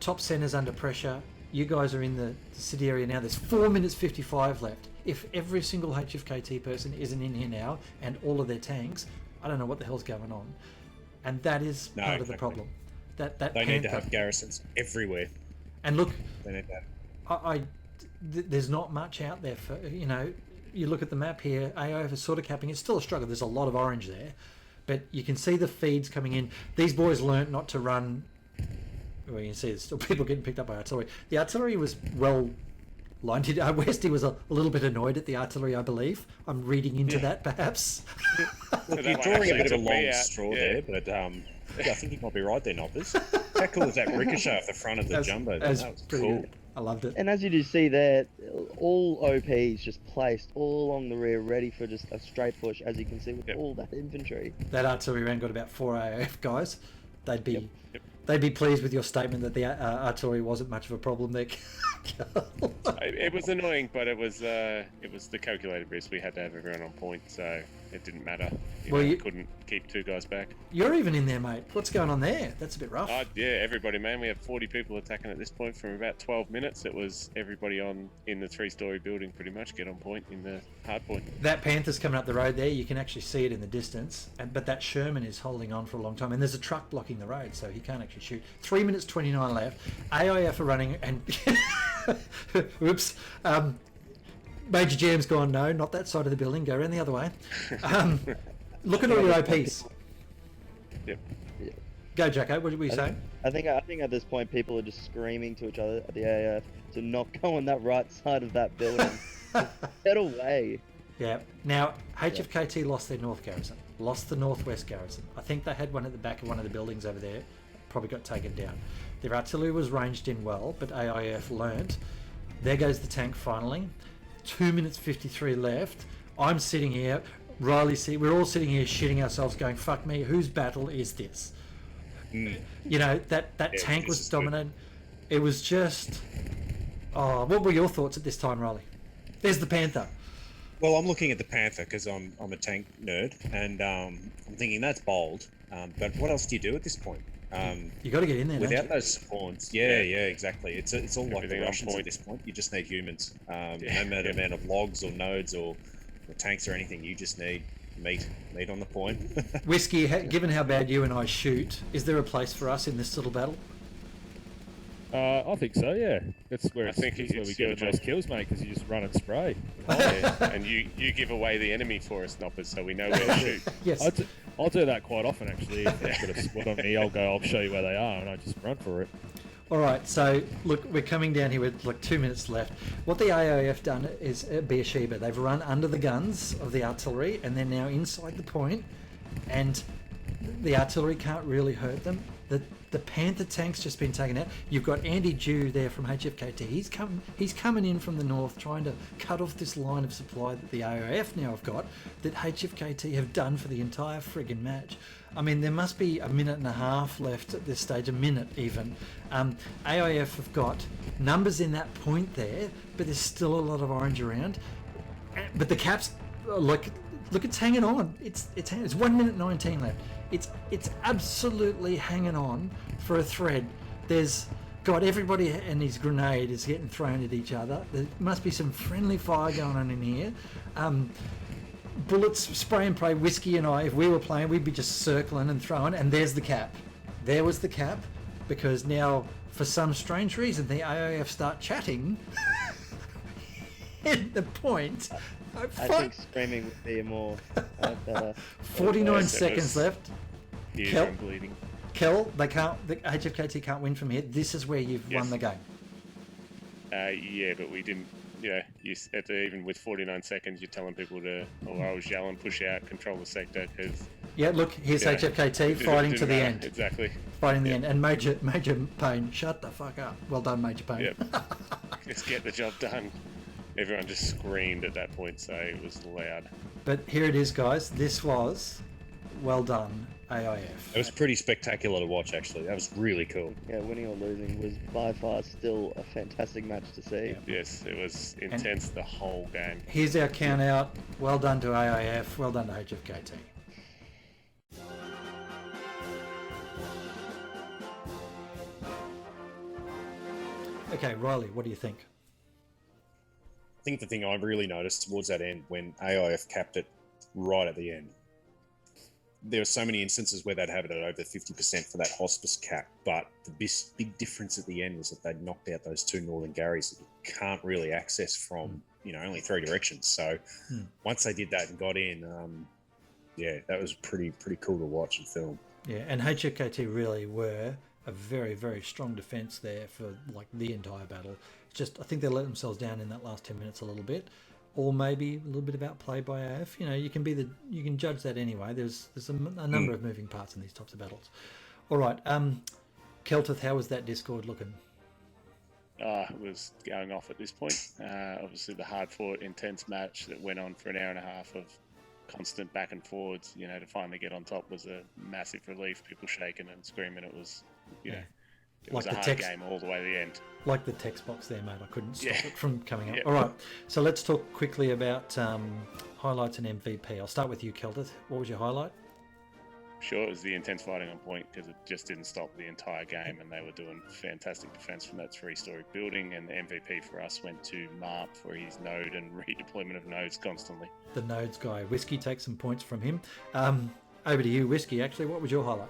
Top centre's under pressure. You guys are in the city area now. There's 4 minutes 55 left. If every single HFKT person isn't in here now, and all of their tanks, I don't know what the hell's going on. And that is part of the exactly. problem. That They need to Panther- have garrisons everywhere. And look, They need that. there's not much out there for, you look at the map here, AIF is sort of capping. It's still a struggle. There's a lot of orange there, but you can see the feeds coming in. These boys learnt not to run. Well, you can see there's still people getting picked up by artillery. The artillery was well lined. Westy was a little bit annoyed at the artillery, I believe. I'm reading into that, perhaps. Look, that you're one drawing a actually bit of a took me long out, straw yeah. there, but yeah, I think you might be right there, Knoppers. How cool is that ricochet off the front of the jumbo? That was pretty cool. good. I loved it. And as you do see there, all OPs just placed all along the rear, ready for just a straight push, as you can see with all that infantry. That artillery round got about 4 AIF guys. They'd be Yep. they'd be pleased with your statement that the artillery wasn't much of a problem there. It was annoying, but it was the calculated risk. We had to have everyone on point, so it didn't matter. We couldn't keep two guys back. You're even in there, mate. What's going on there? That's a bit rough. Yeah, everybody, man. We have 40 people attacking at this point from about 12 minutes. It was everybody in the 3-story building, pretty much, get on point in the hard point. That Panther's coming up the road there. You can actually see it in the distance. But that Sherman is holding on for a long time. And there's a truck blocking the road, so he can't actually shoot. 3 minutes 29 left. AIF are running, and whoops. Major Jam's gone, no, not that side of the building. Go around the other way. Look at all your OPs. Yep. Go, Jacko. What were you saying? I think at this point people are just screaming to each other at the AIF to not go on that right side of that building. Get away. Yeah. Now, HFKT lost their north garrison, lost the northwest garrison. I think they had one at the back of one of the buildings over there. Probably got taken down. Their artillery was ranged in well, but AIF learnt. There goes the tank finally. 2 minutes 53 left. I'm sitting here. Ryley, we're all sitting here shitting ourselves going, fuck me, whose battle is this? That tank was dominant. It was just... Oh, what were your thoughts at this time, Ryley? There's the Panther. Well, I'm looking at the Panther because I'm a tank nerd, and I'm thinking that's bold. But what else do you do at this point? You got to get in there, Without don't you? those spawns, yeah, exactly. It's all like the Everything on Russians point. at this point. You just need humans. No matter amount of logs or nodes or tanks or anything, you just need meat on the point. Whiskey, given how bad you and I shoot, is there a place for us in this little battle? I think so, yeah. That's where, I think that's where it's we get your the most job. kills, mate, because you just run and spray. And you give away the enemy for us, Knoppers, so we know where to shoot. Yes. I'll do that quite often, actually. If they've got a spot on me, I'll show you where they are, and I just run for it. All right, so look, we're coming down here with like 2 minutes left. What the AIF done is Beersheba. They've run under the guns of the artillery, and they're now inside the point, and the artillery can't really hurt them. The Panther tank's just been taken out. You've got Andy Dew there from HFKT. He's coming in from the north, trying to cut off this line of supply that the AIF now have got, that HFKT have done for the entire friggin' match. I mean, there must be a minute and a half left at this stage, a minute even. AIF have got numbers in that point there, but there's still a lot of orange around. But the Caps, look, it's hanging on. It's 1 minute 19 left. It's absolutely hanging on for a thread. There's everybody and his grenade is getting thrown at each other. There must be some friendly fire going on in here. bullets, spray and pray. Whiskey and I, if we were playing, we'd be just circling and throwing. And there's the cap. There was the cap, because now, for some strange reason, the AIF start chatting. And the point. I think screaming would be a more better. 49 Yes, it seconds was- left. Ears Kel- are bleeding. Kel, they can't. The HFKT can't win from here. This is where you've Yes. won the game. Yeah, but we didn't. Even with 49 seconds, you're telling people to, or I was yelling, push out, control the sector, because Yeah, look, here's Yeah. HFKT fighting to didn't the matter. end. Exactly. Fighting the end. And Major Payne, shut the fuck up. Well done, Major Payne. Yep. Just get the job done. Everyone just screamed at that point, so it was loud. But here it is, guys. This was well done, AIF. It was pretty spectacular to watch, actually. That was really cool. Yeah, winning or losing was by far still a fantastic match to see. Yes, it was intense the whole game. Here's our count out. Well done to AIF. Well done to HFKT. Okay, Ryley, what do you think? I think the thing I've really noticed towards that end, when AIF capped it right at the end, there were so many instances where they'd have it at over 50% for that hospice cap, but the big difference at the end was that they'd knocked out those two Northern Garys that you can't really access from, only three directions. So once they did that and got in, that was pretty cool to watch and film. Yeah, and HFKT really were a very, very strong defence there for like the entire battle. It's just, I think they let themselves down in that last 10 minutes a little bit, or maybe a little bit about play by AF. You can judge that anyway. There's a number of moving parts in these types of battles. All right, Keltith, how was that Discord looking? It was going off at this point. Obviously, the hard-fought, intense match that went on for an hour and a half of constant back and forwards, to finally get on top was a massive relief. People shaking and screaming. It was, it was Like a the hard text- game all the way to the end. Like the text box there, mate. I couldn't stop Yeah. it from coming up. Yeah. All right, so let's talk quickly about highlights and MVP. I'll start with you, Keltith. What was your highlight? Sure, it was the intense fighting on point because it just didn't stop the entire game, and they were doing fantastic defense from that three-story building. And the MVP for us went to Marp for his node and redeployment of nodes constantly. The nodes guy. Whiskey, take some points from him. Over to you, Whiskey. Actually, what was your highlight?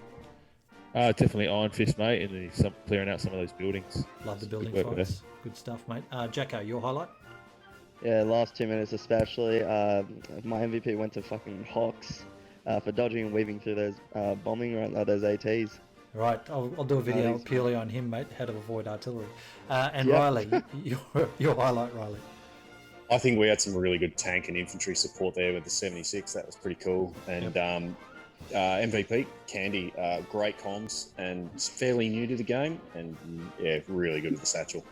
Definitely Iron Fist, mate, and clearing out some of those buildings. Love the building Good work fights. Good stuff, mate. Jacko, your highlight? Yeah, last 2 minutes especially. My MVP went to fucking Hawks for dodging and weaving through those bombing those ATs. Right, I'll do a video Nice. purely on him, mate, how to avoid artillery. And Yep. Ryley, your highlight, Ryley. I think we had some really good tank and infantry support there with the 76. That was pretty cool. And MVP, Candy, great comms and fairly new to the game. And yeah, really good with the satchel.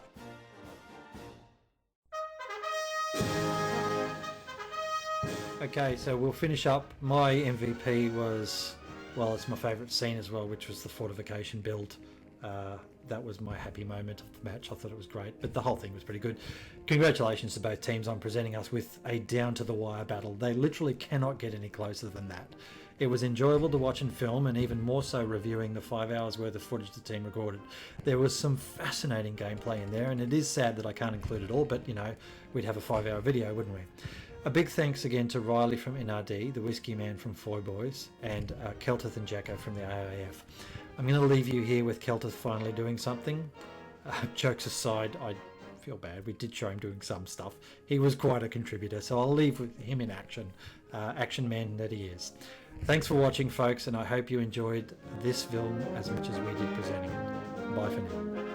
Okay, so we'll finish up. My MVP was, well, it's my favourite scene as well, which was the fortification build. That was my happy moment of the match. I thought it was great, but the whole thing was pretty good. Congratulations to both teams on presenting us with a down-to-the-wire battle. They literally cannot get any closer than that. It was enjoyable to watch and film, and even more so reviewing the 5 hours worth of footage the team recorded. There was some fascinating gameplay in there, and it is sad that I can't include it all, but we'd have a 5-hour video, wouldn't we? A big thanks again to Ryley from NRD, the Whiskyman from Foy Boys, and Keltith and Jacko from the AIF. I'm going to leave you here with Keltith finally doing something. Jokes aside, I feel bad. We did show him doing some stuff. He was quite a contributor, so I'll leave with him in action. Action man that he is. Thanks for watching, folks, and I hope you enjoyed this film as much as we did presenting it. Bye for now.